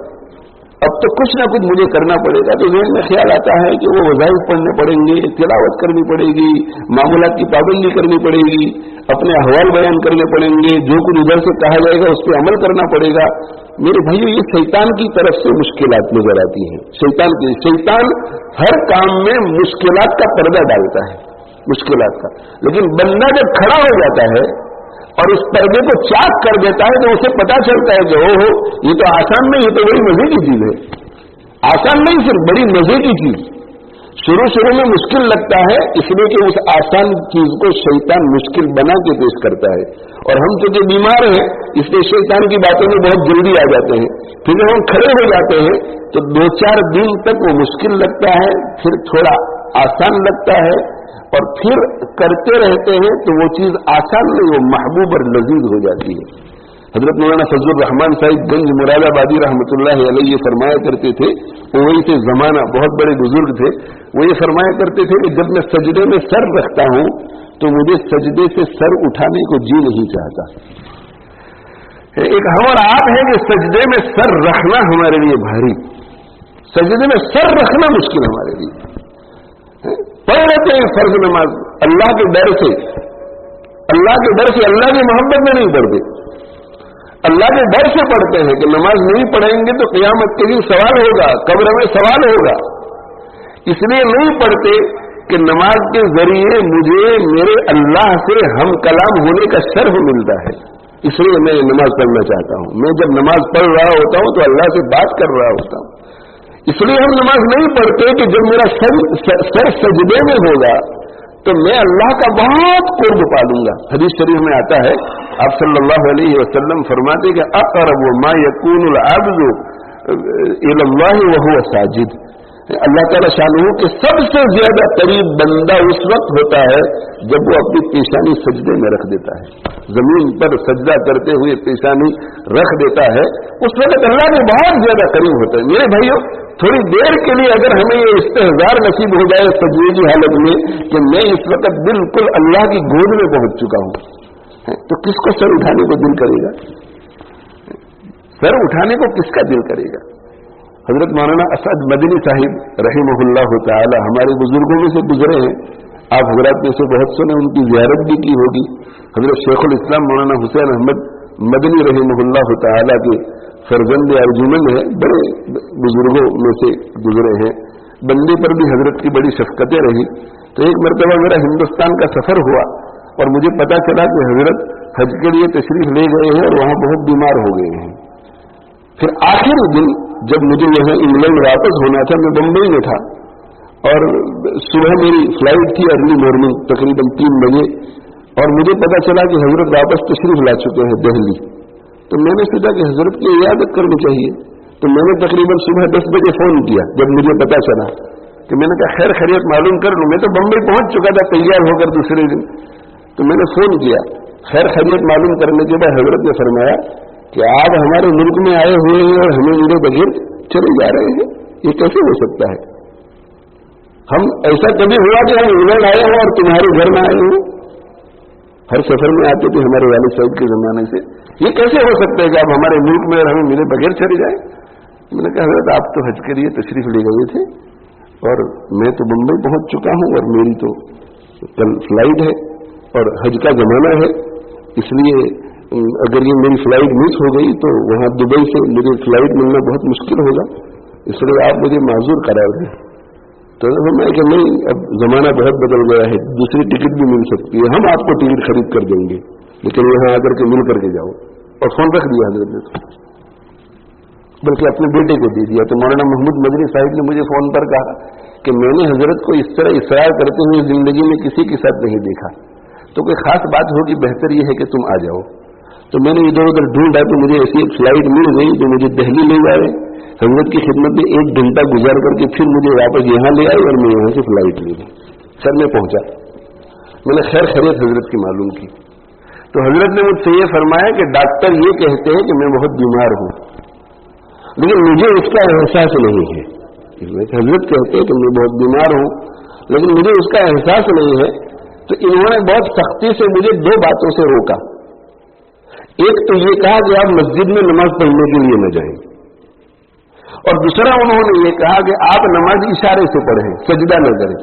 اب تو کچھ نہ کچھ مجھے کرنا پڑے گا. تو ذہن میں خیال آتا ہے کہ وہ وظائف پڑھنے پڑیں گے، تلاوت کرنی پڑے گی، معمولات کی پابندی کرنی پڑے گی، اپنے احوال بیان کرنے پڑیں گے، جو کچھ ادھر سے کہا جائے گا اس پہ عمل کرنا پڑے گا. میرے بھائیو یہ شیطان کی طرف سے مشکلات نظر آتی ہیں. شیطان ہر کام میں مشکلات کا پردہ ڈالتا ہے، مشکلات کا. لیکن بندہ جب کھڑا ہو جاتا ہے اور اس پردے کو چاک کر دیتا ہے تو اسے پتا چلتا ہے کہ اوہ یہ تو آسان نہیں، یہ تو بڑی مزے کی چیز ہے. آسان نہیں، صرف بڑی مزے کی چیز. شروع میں مشکل لگتا ہے، اس لیے کہ اس آسان چیز کو شیطان مشکل بنا کے پیش کرتا ہے. اور ہم چونکہ بیمار ہیں اس لیے شیطان کی باتوں میں بہت جلدی آ جاتے ہیں. پھر جب ہم کھڑے ہو جاتے ہیں تو 2-4 دن تک وہ مشکل لگتا ہے، پھر تھوڑا آسان لگتا ہے، اور پھر کرتے رہتے ہیں تو وہ چیز آسان نہیں، وہ محبوب اور لذیذ ہو جاتی ہے. حضرت مولانا فضل الرحمان صاحب گنج مراد آبادی رحمۃ اللہ علیہ یہ فرمایا کرتے تھے، وہی سے زمانہ بہت بڑے بزرگ تھے، وہ یہ فرمایا کرتے تھے کہ جب میں سجدے میں سر رکھتا ہوں تو مجھے سجدے سے سر اٹھانے کو جی نہیں چاہتا. ایک ہمارا آپ ہے کہ سجدے میں سر رکھنا ہمارے لیے بھاری، سجدے میں سر رکھنا مشکل ہمارے لیے. پڑھ لیتے ہیں فرض نماز اللہ کے ڈر سے، اللہ کے ڈر سے، اللہ کی محبت میں نہیں پڑھتے، اللہ کے ڈر سے پڑھتے ہیں کہ نماز نہیں پڑھیں گے تو قیامت کے دن سوال ہوگا، قبر میں سوال ہوگا. اس لیے نہیں پڑھتے کہ نماز کے ذریعے مجھے میرے اللہ سے ہم کلام ہونے کا شرف ملتا ہے، اس لیے میں نماز پڑھنا چاہتا ہوں. میں جب نماز پڑھ رہا ہوتا ہوں تو اللہ سے بات کر رہا ہوتا ہوں. اس لیے ہم نماز نہیں پڑھتے کہ جب میرا سر سجدے میں ہوگا تو میں اللہ کا بہت قرب پالوں گا. حدیث شریف میں آتا ہے، آپ صلی اللہ علیہ وسلم فرماتے کہ اقرب ما یکون العبد الی اللہ وهو ساجد. اللہ تعالیٰ شانہ کہ سب سے زیادہ قریب بندہ اس وقت ہوتا ہے جب وہ اپنی پیشانی سجدے میں رکھ دیتا ہے، زمین پر سجدہ کرتے ہوئے پیشانی رکھ دیتا ہے، اس وقت اللہ کے بہت زیادہ قریب ہوتا ہے. میرے بھائیوں، تھوڑی دیر کے لیے اگر ہمیں یہ استحضار نصیب ہو جائے سجدے کی حالت میں کہ میں اس وقت بالکل اللہ کی گود میں پہنچ چکا ہوں، تو کس کو سر اٹھانے کو دل کرے گا؟ سر اٹھانے کو کس کا دل کرے گا؟ حضرت مولانا مدنی صاحب رحمہ اللہ تعالی ہمارے بزرگوں میں سے گزرے ہیں، آپ حضرات میں سے بہت سے نے ان کی زیارت بھی کی ہوگی. حضرت شیخ الاسلام مولانا حسین احمد مدنی رحمہ اللہ تعالی کے فرزند ارجمند ہیں، بڑے بزرگوں میں سے گزرے ہیں. بندے پر بھی حضرت کی بڑی شفقتیں رہی. تو ایک مرتبہ میرا ہندوستان کا سفر ہوا اور مجھے پتا چلا کہ حضرت حج کے لیے تشریف لے گئے ہیں اور وہاں بہت بیمار ہو گئے ہیں. پھر آخری دن جب مجھے یہاں انگلینڈ واپس ہونا تھا، میں بمبئی میں تھا اور صبح میری فلائٹ تھی ارلی مارننگ تقریباً 3 بجے، اور مجھے پتا چلا کہ حضرت واپس تشریف لا چکے ہیں دہلی. تو میں نے سوچا کہ حضرت کی عیادت کرنی چاہیے. تو میں نے تقریباً صبح 10 بجے فون کیا جب مجھے پتا چلا، کہ میں نے کہا خیر خیریت معلوم کر لوں. میں تو بمبئی پہنچ چکا تھا تیار ہو کر دوسرے دن. تو میں نے فون کیا، خیر خیریت معلوم کرنے کے بعد حضرت نے فرمایا کہ آپ ہمارے ملک میں آئے ہوئے ہیں اور ہمیں میرے بغیر چلے جا رہے ہیں، یہ کیسے ہو سکتا ہے؟ ہم ایسا کبھی ہوا کہ ہم انگلینڈ آئے ہوں اور تمہارے گھر میں آئے ہوں؟ ہر سفر میں آتے تھے ہمارے والد صاحب کے زمانے سے. یہ کیسے ہو سکتا ہے کہ آپ ہمارے ملک میں اور ہمیں میرے بغیر چلے جائیں؟ میں نے کہا حضرت آپ تو حج کے لیے تشریف لے گئے تھے اور میں تو بمبئی پہنچ چکا ہوں اور میری تو کل فلائٹ ہے اور حج کا زمانہ ہے، اس لیے اگر یہ میری فلائٹ مس ہو گئی تو وہاں دبئی سے مجھے فلائٹ ملنا بہت مشکل ہوگا، اس لیے آپ مجھے معذور قرار دیں. تو میں کہ نہیں، اب زمانہ بہت بدل گیا ہے، دوسری ٹکٹ بھی مل سکتی ہے، ہم آپ کو ٹکٹ خرید کر دیں گے، لیکن یہاں آ کر کے مل کر کے جاؤ. اور فون رکھ دیا حضرت نے، بلکہ اپنے بیٹے کو دے دیا. تو مولانا محمد مدنی صاحب نے مجھے فون پر کہا کہ میں نے حضرت کو اس طرح اصرار کرتے ہوئے زندگی میں کسی کے ساتھ نہیں دیکھا، تو کوئی خاص بات ہوگی، بہتر یہ ہے کہ تم آ جاؤ. تو میں نے ادھر ادھر ڈھونڈا تو مجھے ایسی ایک فلائٹ مل گئی جو مجھے دہلی لے جا رہے. حضرت کی خدمت میں 1 گھنٹہ گزار کر کے پھر مجھے واپس یہاں لے آئی اور میں یہاں سے فلائٹ لے گئی. سر میں پہنچا، میں نے خیر خیریت حضرت کی معلوم کی. تو حضرت نے مجھ سے یہ فرمایا کہ ڈاکٹر یہ کہتے ہیں کہ میں بہت بیمار ہوں، لیکن مجھے اس کا احساس نہیں ہے. حضرت کہتے ہیں کہ میں بہت بیمار ہوں لیکن مجھے اس کا احساس نہیں ہے. تو انہوں نے بہت سختی سے مجھے 2 باتوں سے روکا. ایک تو یہ کہا کہ آپ مسجد میں نماز پڑھنے کے لیے نہ جائیں، اور دوسرا انہوں نے یہ کہا کہ آپ نماز اشارے سے پڑھیں، سجدہ نہ کریں.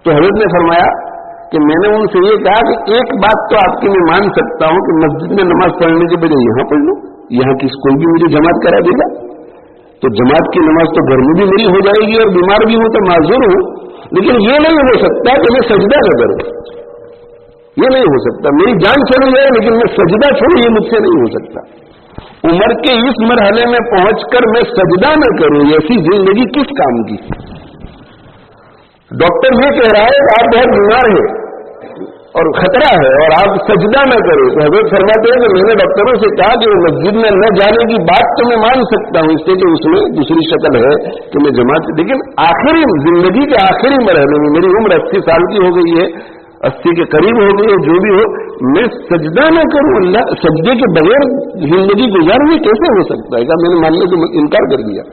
تو حضرت نے فرمایا کہ میں نے ان سے یہ کہا کہ ایک بات تو آپ کی میں مان سکتا ہوں کہ مسجد میں نماز پڑھنے کے بجائے یہاں پڑھ لوں، یہاں کوئی بھی مجھے جماعت کرا دے گا. تو جماعت کی نماز تو گھر میں بھی میری ہو جائے گی اور بیمار بھی ہوں تو معذور ہوں، لیکن یہ نہیں ہو سکتا کہ میں سجدہ نہ کروں. یہ نہیں ہو سکتا. میری جان چلی جائے لیکن میں سجدہ چھوڑوں، یہ مجھ سے نہیں ہو سکتا. عمر کے اس مرحلے میں پہنچ کر میں سجدہ نہ کروں، ایسی زندگی کس کام کی؟ ڈاکٹر یہ کہہ رہا ہے کہ آپ بہت بیمار ہیں اور خطرہ ہے اور آپ سجدہ نہ کریں. تو حضرت فرماتے ہیں کہ میں نے ڈاکٹروں سے کہا کہ وہ مسجد میں نہ جانے کی بات تو میں مان سکتا ہوں، اس سے کہ اس میں دوسری شکل ہے کہ میں جماعت، لیکن آخری زندگی کے آخری مرحلے میں میری عمر 80 سال کی ہو گئی ہے، 80 کے قریب ہو گئی ہے، جو بھی ہو، میں سجدہ نہ کروں. اللہ سجدے کے بغیر زندگی گزارنے کیسے ہو سکتا ہے؟ میں نے ماننے سے انکار کر دیا.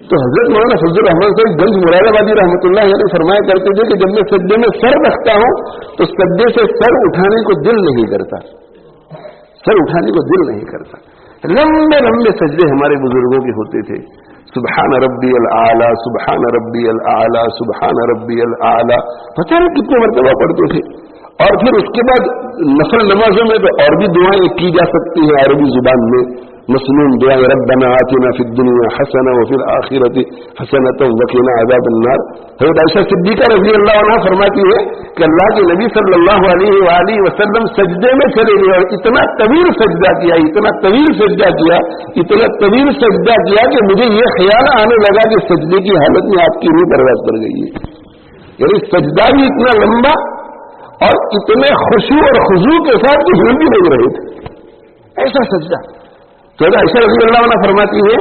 تو حضرت مولانا فضل الرحمان صاحب گنج مراد آبادی رحمۃ اللہ علیہ فرمایا کرتے تھے کہ جب میں سجدے میں سر رکھتا ہوں تو سجدے سے سر اٹھانے کو دل نہیں کرتا، سر اٹھانے کو دل نہیں کرتا. لمبے لمبے سجدے ہمارے بزرگوں کے ہوتے تھے. سبحان ربی الاعلی، سبحان ربی الاعلی، سبحان ربی الاعلی، پتہ نہیں کتنے مرتبہ پڑھتے تھے. اور پھر اس کے بعد نفل نمازوں میں تو اور بھی دعائیں کی جا سکتی ہیں عربی زبان میں، مسنون دعائیں، ربنا آتنا فی الدنیا حسنہ وفی الآخرۃ حسنۃ وقنا عذاب النار. حضرت عائشہ صدیقہ رضی اللہ عنہا فرماتی ہے کہ اللہ کے نبی صلی اللہ علیہ وآلہ وسلم سجدے میں چلے گئے اور اتنا طویل سجدہ کیا، اتنا طویل سجدہ کیا، اتنا طویل سجدہ کیا کہ مجھے یہ خیال آنے لگا کہ سجدے کی حالت میں آپ کی روح پرواز کر گئی ہے. یعنی سجدہ بھی اتنا لمبا اور اتنے خشوع اور خضوع کے ساتھ کہ ہل بھی نہیں رہے تھے، ایسا سجدہ. تو عائشہ رضی اللہ عنہ فرماتی ہے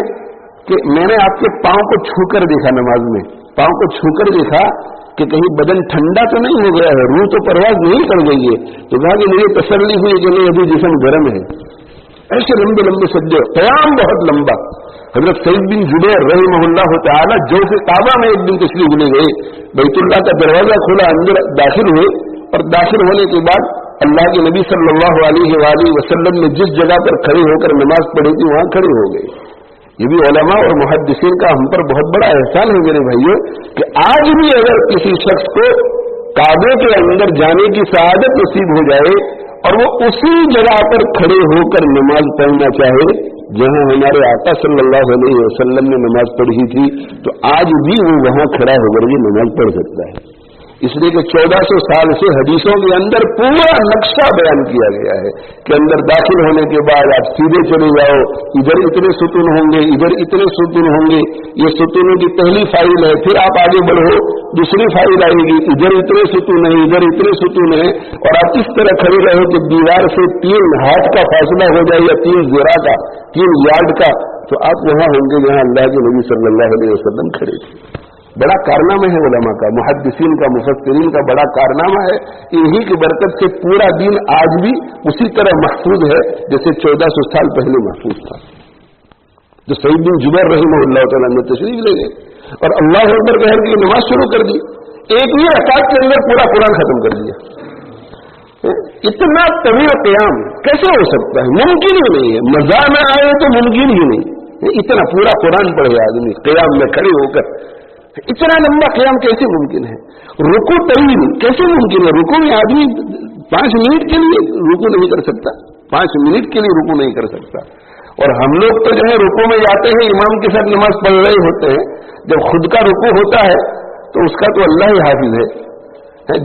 کہ میں نے آپ کے پاؤں کو چھو کر دیکھا، نماز میں پاؤں کو چھو کر دیکھا کہ کہیں بدن ٹھنڈا تو نہیں ہو گیا ہے، روح تو پرواز نہیں کر گئی ہے. تو کہا کہ مجھے تسلی ہوئی کہ نہیں، ابھی جسم گرم ہے. ایسے لمبے لمبے سجدے، قیام بہت لمبا. حضرت سعید بن جبیر رحمہ اللہ تعالی جو کہ کعبہ میں ایک دن تشریف لے گئے، بیت اللہ کا دروازہ کھلا، اندر داخل ہوئے اور داخل ہونے کے بعد اللہ کے نبی صلی اللہ علیہ وآلہ وسلم نے جس جگہ پر کھڑے ہو کر نماز پڑھی تھی وہاں کھڑے ہو گئے. یہ بھی علماء اور محدثین کا ہم پر بہت بڑا احسان ہے میرے بھائیوں کہ آج بھی اگر کسی شخص کو کعبے کے اندر جانے کی سعادت نصیب ہو جائے اور وہ اسی جگہ پر کھڑے ہو کر نماز پڑھنا چاہے جہاں ہمارے آقا صلی اللہ علیہ وسلم نے نماز پڑھی تھی، تو آج بھی وہ وہاں کھڑا ہو کر یہ نماز پڑھ سکتا ہے. اس لیے کہ 1400 سال سے حدیثوں کے اندر پورا نقشہ بیان کیا گیا ہے کہ اندر داخل ہونے کے بعد آپ سیدھے چلے جاؤ، ادھر اتنے ستون ہوں گے، ادھر اتنے ستون ہوں گے، یہ ستونوں کی پہلی فائل ہے. پھر آپ آگے بڑھو، دوسری فائل آئے گی، ادھر اتنے ستون ہیں، ادھر اتنے ستون ہیں، اور آپ اس طرح کھڑے رہو کہ دیوار سے 3 ہاتھ کا فاصلہ ہو جائے یا 3 ذرا کا، 3 یارڈ کا، تو آپ وہاں ہوں گے جہاں اللہ کے نبی صلی اللہ علیہ وسلم کھڑے تھے. بڑا کارنامہ ہے علماء کا، محدثین کا، مفسرین کا بڑا کارنامہ ہے. انہی کی برکت سے پورا دین آج بھی اسی طرح محفوظ ہے جیسے 1400 سال پہلے محفوظ تھا. جو سعید بن جبیر رحمہ اللہ تعالیٰ نے تشریف لے گئے اور اللہ اکبر کہہ کے نماز شروع کر دی، ایک ہی رکعت کے اندر پورا قرآن ختم کر دیا. اتنا طویل قیام کیسے ہو سکتا ہے؟ ممکن ہی نہیں ہے. مزہ نہ آئے تو ممکن ہی نہیں. اتنا پورا قرآن پڑھے آدمی قیام میں کھڑے ہو کر، اتنا لمبا قیام کیسے ممکن ہے؟ رکوع طویل کیسے ممکن ہے؟ رکوع میں آدمی 5 منٹ کے لیے رکوع نہیں کر سکتا، 5 منٹ کے لیے رکوع نہیں کر سکتا. اور ہم لوگ تو جو ہے رکوع میں جاتے ہیں، امام کے ساتھ نماز پڑھ رہے ہوتے ہیں، جب خود کا رکوع ہوتا ہے تو اس کا تو اللہ ہی حافظ ہے.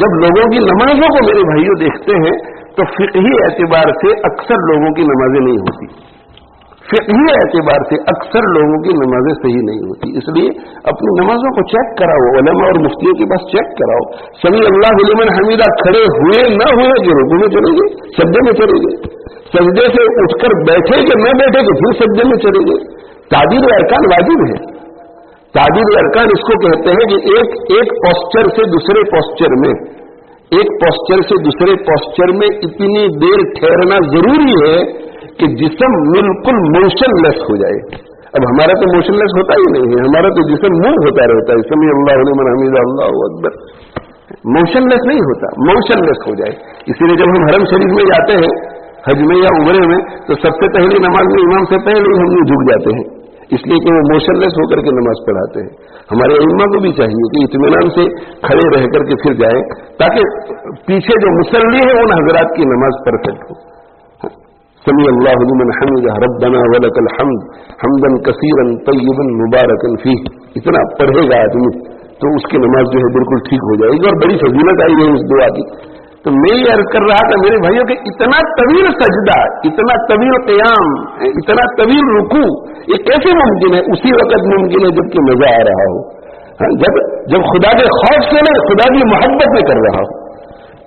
جب لوگوں کی نمازوں کو میرے بھائیوں دیکھتے ہیں تو فقہی اعتبار سے اکثر لوگوں کی نمازیں نہیں ہوتی، فقہی اعتبار سے اکثر لوگوں کی نمازیں صحیح نہیں ہوتی. اس لیے اپنی نمازوں کو چیک کراؤ، علماء اور مفتیوں کے پاس چیک کراؤ. سمی اللہ لمن حمیدہ کھڑے ہوئے نہ ہوئے کہ رکوع میں چلے گئے، سجدے میں چلے گئے، سجدے سے اٹھ کر بیٹھے کہ نہ بیٹھے کہ پھر سجدے میں چلے گئے. تعبیر ارکان واجب ہے. تعبیر ارکان اس کو کہتے ہیں کہ ایک پوسچر سے دوسرے پوسچر میں، ایک پوسچر سے دوسرے پوسچر میں اتنی دیر ٹھہرنا ضروری ہے کہ جسم بالکل موشن لیس ہو جائے. اب ہمارا تو موشن لیس ہوتا ہی نہیں ہے، ہمارا تو جسم موو ہوتا رہتا ہے. سمی اللہ لمن حمیدہ، اللہ اکبر، موشن لیس نہیں ہوتا، موشن لیس ہو جائے. اسی لیے جب ہم حرم شریف میں جاتے ہیں حج میں یا عمرے میں تو سب سے پہلی نماز میں امام سے پہلے ہی ہم جھک جاتے ہیں، اس لیے کہ وہ موشن لیس ہو کر کے نماز پڑھاتے ہیں. ہمارے ائمہ کو بھی چاہیے کہ اطمینان سے کھڑے رہ کر کے پھر جائیں تاکہ پیچھے جو مصلی ہے ان حضرات کی نماز پرفیکٹ ہو. سمی اللہ لمن حمدہ ربنا ولک الحمد حمدا کثیرا طیبا مبارکا فیہ، اتنا پڑھے گا آدمی تو اس کی نماز جو ہے بالکل ٹھیک ہو جائے گی اور بڑی فضیلت آئی ہے اس دعا کی. تو میں یہ عرض کر رہا تھا میرے بھائیوں کہ اتنا طویل سجدہ، اتنا طویل قیام، اتنا طویل رکوع، یہ کیسے ممکن ہے؟ اسی وقت ممکن ہے جب کہ مزہ آ رہا ہو، جب خدا کے خوف سے نہیں، خدا کی محبت میں کر رہا ہو.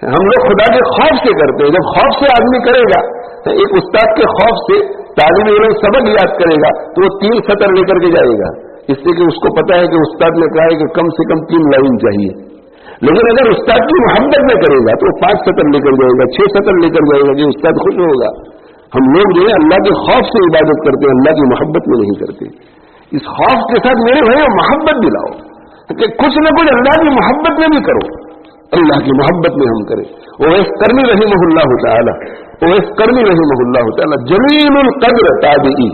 ہم لوگ خدا کے خوف سے کرتے ہیں. جب خوف سے آدمی کرے گا، ایک استاد کے خوف سے طالب علم سبق یاد کرے گا تو وہ 3 سطر لے کر کے جائے گا، اس لیے کہ اس کو پتا ہے کہ استاد نے کہا ہے کہ کم سے کم 3 لائن چاہیے. لیکن اگر استاد کی محبت میں کرے گا تو وہ 5 سطر لے کر جائے گا، 6 سطر لے کر جائے گا کہ استاد خوش ہوگا. ہم لوگ جو ہے اللہ کے خوف سے عبادت کرتے ہیں، اللہ کی محبت میں نہیں کرتے. اس خوف کے ساتھ میرے بھائی محبت دلاؤ کہ کچھ نہ کچھ اللہ کی محبت میں بھی کرو. اللہ کی محبت میں ہم کریں. اویس کرنی رحمہ اللہ تعالی، اویس کرنی رحمہ اللہ تعالی جلیل القدر تابعی.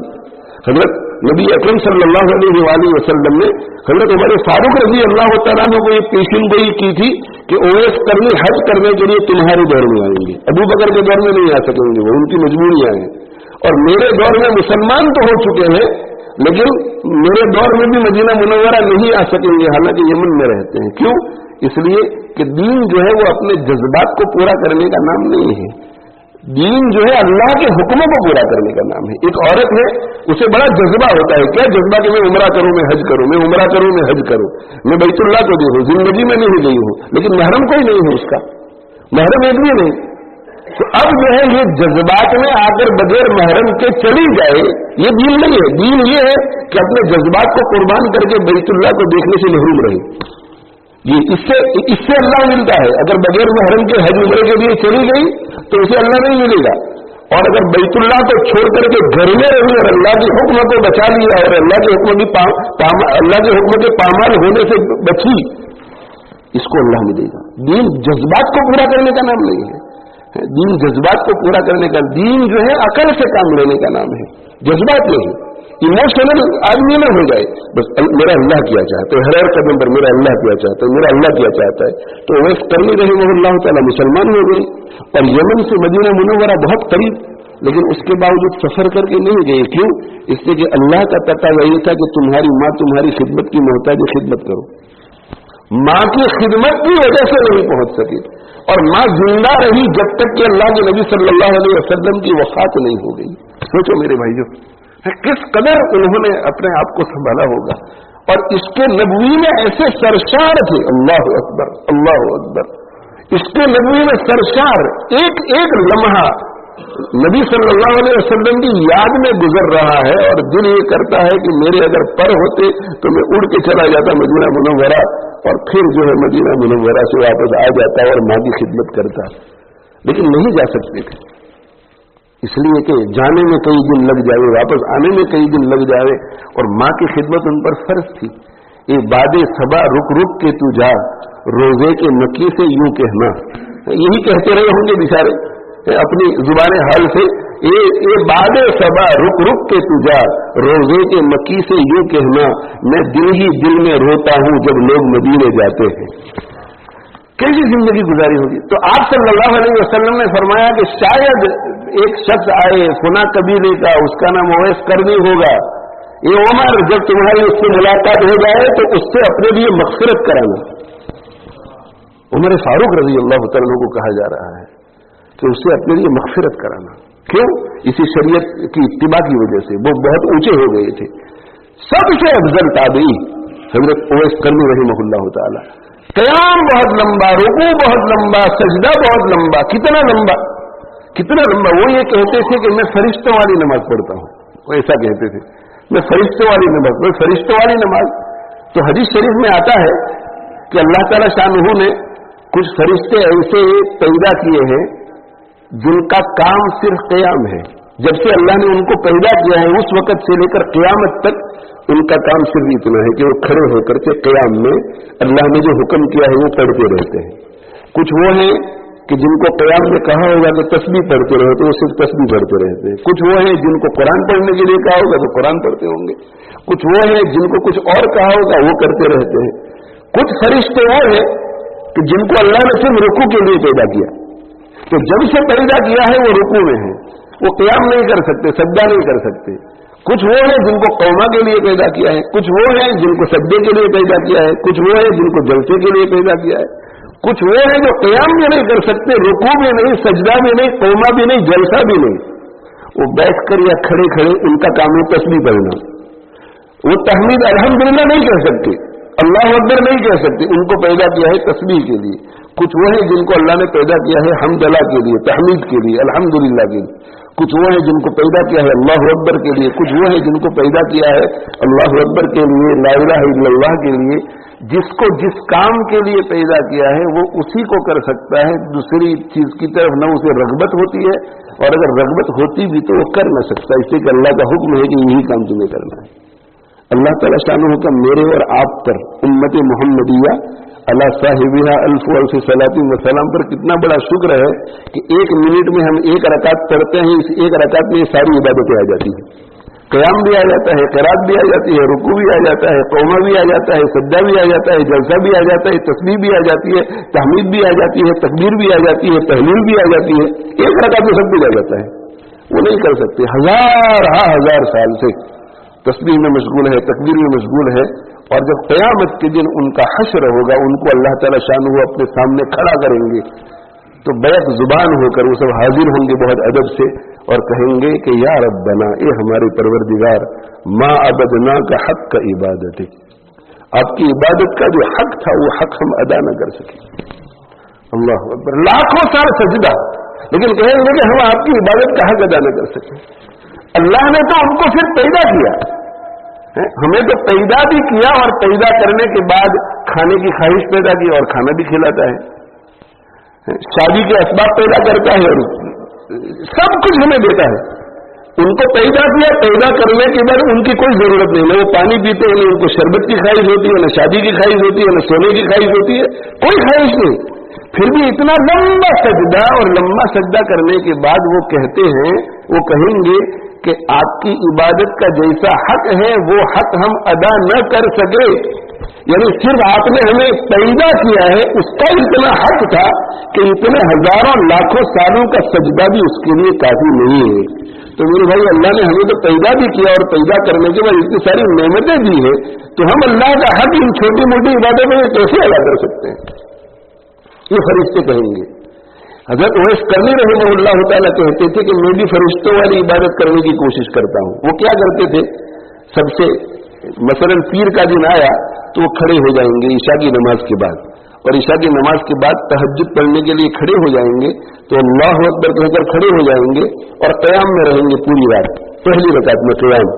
حضرت نبی اکرم صلی اللہ علیہ وآلہ وسلم نے حضرت عمر فاروق رضی اللہ تعالیٰ عنہ کو یہ پیشن گوئی کی تھی کہ اویس کرنی حج کرنے کے لیے تمہارے دور میں آئیں گے، ابو بکر کے دور میں نہیں آ سکیں گے، وہ ان کی مجبوریاں ہیں. اور میرے دور میں مسلمان تو ہو چکے ہیں لیکن میرے دور میں بھی مدینہ منورہ نہیں آ سکیں گے، حالانکہ یمن میں رہتے ہیں. کیوں؟ اس لیے کہ دین جو ہے وہ اپنے جذبات کو پورا کرنے کا نام نہیں ہے. دین جو ہے اللہ کے حکموں کو پورا کرنے کا نام ہے. ایک عورت ہے، اسے بڑا جذبہ ہوتا ہے. کیا جذبہ کہ میں عمرہ کروں، میں حج کروں، میں عمرہ کروں، میں حج کروں، میں بیت اللہ کو دیکھوں. زندگی میں نہیں گئی ہوں لیکن محرم کوئی نہیں ہے، اس کا محرم ایک بھی نہیں. تو اب جو ہے یہ جذبات میں آ کر بغیر محرم کے چلی جائے، یہ دین نہیں ہے. دین یہ ہے کہ اپنے جذبات کو قربان کر کے بیت اللہ کو دیکھنے سے محروم رہے. یہ اس سے اللہ ملتا ہے. اگر بغیر محرم کے حج عمرے کے لیے چلی گئی تو اسے اللہ نہیں ملے گا. اور اگر بیت اللہ کو چھوڑ کر کے گھر میں رہی اور اللہ کے حکم کو بچا لیا اور اللہ کے حکم کے پامال ہونے سے بچی، اس کو اللہ ملے گا. دین جذبات کو پورا کرنے کا نام نہیں ہے. دین جذبات کو پورا کرنے کا، دین جو ہے عقل سے کام لینے کا نام ہے، جذبات نہیں. ایموشنل آدمی نہ ہو جائے، بس میرا اللہ کیا چاہتا ہے، ہر قدم پر میرا اللہ کیا چاہتا ہے، میرا اللہ کیا چاہتا ہے. تو اویس کرنی رحمہ اللہ تعالیٰ مسلمان ہو گئی اور یمن سے مدینہ منورہ بہت قریب، لیکن اس کے باوجود سفر کر کے نہیں گئے. کیوں؟ اس لیے کہ اللہ کا تقاضا یہ تھا کہ تمہاری ماں تمہاری خدمت کی محتاج خدمت کرو. ماں کی خدمت کی وجہ سے نہیں پہنچ سکی اور ماں زندہ رہی جب تک کہ اللہ کے نبی صلی اللہ علیہ وسلم کی وفات نہیں ہو گئی. سوچو میرے بھائیوں کس قدر انہوں نے اپنے آپ کو سنبھالا ہوگا. اور اس کے نبوی میں ایسے سرشار تھے، اللہ اکبر اللہ اکبر. اس کے نبوی میں سرشار، ایک ایک لمحہ نبی صلی اللہ علیہ وسلم کی یاد میں گزر رہا ہے اور دل یہ کرتا ہے کہ میرے اگر پر ہوتے تو میں اڑ کے چلا جاتا مدینہ منورہ اور پھر جو ہے مدینہ منورہ سے واپس آ جاتا اور ماں کی خدمت کرتا. لیکن نہیں جا سکتے تھے، اس لیے کہ جانے میں کئی دن لگ جائے، واپس آنے میں کئی دن لگ جائے، اور ماں کی خدمت ان پر فرض تھی. یہ باد صبا رک رک کے تو جا، روزے کے مکی سے یوں کہنا. یہی کہتے رہے ہوں گے بیچارے اپنی زبان حال سے، یہ باد صبا رک رک کے تو جا، روزے کے مکی سے یوں کہنا، میں دل ہی دل میں روتا ہوں جب لوگ مدینے جاتے ہیں. کیسی زندگی گزاری ہوگی. تو آپ صلی اللہ علیہ وسلم نے فرمایا کہ شاید ایک شخص آئے فنا قبیلے کا، اس کا نام اویس کرنی ہوگا. یہ عمر جب تمہاری اس سے ملاقات ہو جائے تو اس سے اپنے لیے مغفرت کرانا. عمر فاروق رضی اللہ تعالیٰ کو کہا جا رہا ہے کہ اس سے اپنے لیے مغفرت کرانا. کیوں؟ اسی شریعت کی اتباع کی وجہ سے وہ بہت اونچے ہو گئے تھے. سب سے افضل تابعی حضرت اویس کرنی رحمہ اللہ تعالیٰ. قیام بہت لمبا، رکوع بہت لمبا، سجدہ بہت لمبا. کتنا لمبا کتنا لمبا. وہ یہ کہتے تھے کہ میں فرشتوں والی نماز پڑھتا ہوں. وہ ایسا کہتے تھے، میں فرشتوں والی نماز. وہ فرشتوں والی نماز تو حدیث شریف میں آتا ہے کہ اللہ تعالیٰ شانہ نے کچھ فرشتے ایسے پیدا کیے ہیں جن کا کام صرف قیام ہے. جب سے اللہ نے ان کو پیدا کیا ہے اس وقت سے لے کر قیامت تک ان کا کام صرف اتنا ہے کہ وہ کھڑے ہو کر کے قیام میں اللہ نے جو حکم کیا ہے وہ پڑھتے رہتے ہیں. کچھ وہ ہیں کہ جن کو قیام میں کہا ہوگا کہ تسبیح پڑھتے رہے تو وہ صرف تسبیح پڑھتے رہتے ہیں. کچھ وہ ہیں جن کو قرآن پڑھنے کے لیے کہا ہوگا تو قرآن پڑھتے ہوں گے. کچھ وہ ہیں جن کو کچھ اور کہا ہوگا وہ کرتے رہتے ہیں. کچھ فرشتے وہ ہیں کہ جن کو اللہ نے صرف رکوع کے لیے پیدا کیا، تو جب سے پیدا کیا ہے وہ رکوع میں ہے، وہ قیام نہیں کر سکتے، سجدہ نہیں کر سکتے. کچھ وہ ہیں جن کو قوما کے لیے پیدا کیا ہے، کچھ وہ ہیں جن کو سجدے کے لیے پیدا کیا ہے، کچھ وہ ہیں جن کو جلسے کے لیے پیدا کیا ہے. کچھ وہ ہیں جو قیام بھی نہیں کر سکتے، رکوع بھی نہیں، سجدہ بھی نہیں، قوما بھی نہیں، جلسہ بھی نہیں. وہ بیٹھ کر یا کھڑے کھڑے ان کا کام ہے تسبیح پڑھنا. وہ تحمید الحمدللہ نہیں کہہ سکتے، اللہ اکبر نہیں کہہ سکتے. ان کو پیدا کیا ہے تسبیح کے لیے. کچھ وہ ہیں جن کو اللہ نے پیدا کیا ہے حمدللہ کے لیے، تحمید کے لیے، الحمدللہ کے لیے. کچھ وہ ہیں جن کو پیدا کیا ہے اللہ اکبر کے لیے. کچھ وہ ہیں جن کو پیدا کیا ہے اللہ اکبر کے لیے، لا الہ الا اللہ کے لیے. جس کو جس کام کے لیے پیدا کیا ہے وہ اسی کو کر سکتا ہے. دوسری چیز کی طرف نہ اسے رغبت ہوتی ہے، اور اگر رغبت ہوتی بھی تو وہ کر نہ سکتا، اس لیے کہ اللہ کا حکم ہے کہ یہی کام تمہیں کرنا ہے. اللہ تعالیٰ شانہ کا میرے اور آپ پر امت محمدیہ اللہ صاحبہ الف الف صلاۃ و سلام پر کتنا بڑا شکر ہے کہ 1 منٹ میں ہم 1 رکعت پڑھتے ہیں، اس 1 رکعت میں یہ ساری عبادتیں آ جاتی ہیں، قیام بھی آ جاتا ہے، قرات بھی آ جاتی ہے، رکوع بھی آ جاتا ہے، قومہ بھی آ جاتا ہے، سجدہ بھی آ جاتا ہے، جلسہ بھی آ جاتا ہے، تسبیح بھی آ جاتی ہے، تحمید بھی آ جاتی ہے، تکبیر بھی آ جاتی ہے، تحلیل بھی آ جاتی ہے، 1 رکعت میں سب کچھ آ جاتا ہے. وہ نہیں کر سکتے، ہزار سال سے تسبیح میں مشغول ہے، تکبیر میں مشغول ہے. اور جب قیامت کے دن ان کا حشر ہوگا، ان کو اللہ تعالی شانہ اپنے سامنے کھڑا کریں گے، تو بیک زبان ہو کر وہ سب حاضر ہوں گے بہت ادب سے اور کہیں گے کہ یا ربنا، اے ہمارے پروردگار، ما عبدنا کا حق کا عبادت ہے، آپ کی عبادت کا جو حق تھا وہ حق ہم ادا نہ کر سکے. اللہ اکبر، لاکھوں سال سجدہ، لیکن کہیں گے کہ ہم آپ کی عبادت کا حق ادا نہ کر سکے. اللہ نے تو ہم کو پھر پیدا کیا، ہمیں تو پیدا بھی کیا اور پیدا کرنے کے بعد کھانے کی خواہش پیدا کی اور کھانا بھی کھلاتا ہے، شادی کے اسباب پیدا کرتا ہے اور سب کچھ ہمیں دیتا ہے. ان کو پیدا کیا، پیدا کرنے کے بعد ان کی کوئی ضرورت نہیں، نہ وہ پانی پیتے ہیں، نہ ان کو شربت کی خواہش ہوتی ہے، نہ شادی کی خواہش ہوتی ہے، نہ سونے کی خواہش ہوتی ہے، کوئی خواہش نہیں. پھر بھی اتنا لمبا سجدہ، اور لمبا سجدہ کرنے کے بعد وہ کہتے ہیں، وہ کہیں گے کہ آپ کی عبادت کا جیسا حق ہے وہ حق ہم ادا نہ کر سکے. یعنی صرف آپ نے ہمیں پیدا کیا ہے، اس کا اتنا حق تھا کہ اتنے ہزاروں لاکھوں سالوں کا سجدہ بھی اس کے لیے کافی نہیں ہے. تو میرے بھائی، اللہ نے ہمیں تو پیدا بھی کیا اور پیدا کرنے کے بعد اتنی ساری نعمتیں دی ہے، تو ہم اللہ کا حق ان چھوٹی موٹی عبادتوں میں کیسے ادا کر سکتے ہیں؟ یہ فرشتے کہیں گے. حضرت اویس کرنی رحمہ اللہ تعالیٰ کہتے تھے کہ میں بھی فرشتوں والی عبادت کرنے کی کوشش کرتا ہوں. وہ کیا کرتے تھے؟ سب سے مثلا پیر کا دن آیا تو وہ کھڑے ہو جائیں گے عشاء کی نماز کے بعد، اور عشاء کی نماز کے بعد تہجد پڑھنے کے لیے کھڑے ہو جائیں گے، تو اللہ اکبر کہہ کر کھڑے ہو جائیں گے اور قیام میں رہیں گے پوری رات. پہلی رکعت میں قیام.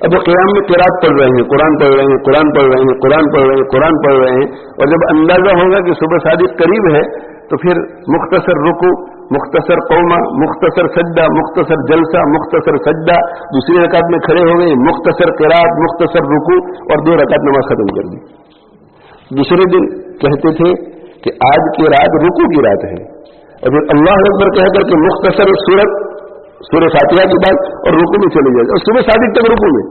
اب وہ قیام میں قرات پڑھ رہے ہیں، قرآن پڑھ رہے ہیں، قرآن پڑھ رہے ہیں، قرآن پڑھ رہے ہیں، قرآن پڑھ رہے ہیں. اور جب اندازہ ہوگا کہ صبح صادق قریب ہے تو پھر مختصر رکوع، مختصر قومہ، مختصر سجدہ، مختصر جلسہ، مختصر سجدہ. دوسری رکعت میں کھڑے ہو گئے، مختصر قرات، مختصر رکوع، اور 2 رکعت نماز ختم کر دی. دوسرے دن کہتے تھے کہ آج کی رات رکوع کی رات ہے، اور پھر اللہ اکبر کہہ کر کے مختصر سورہ فاتحہ کے بعد اور رکوع میں چلے جائے، اور صبح صادق تک رکوع میں،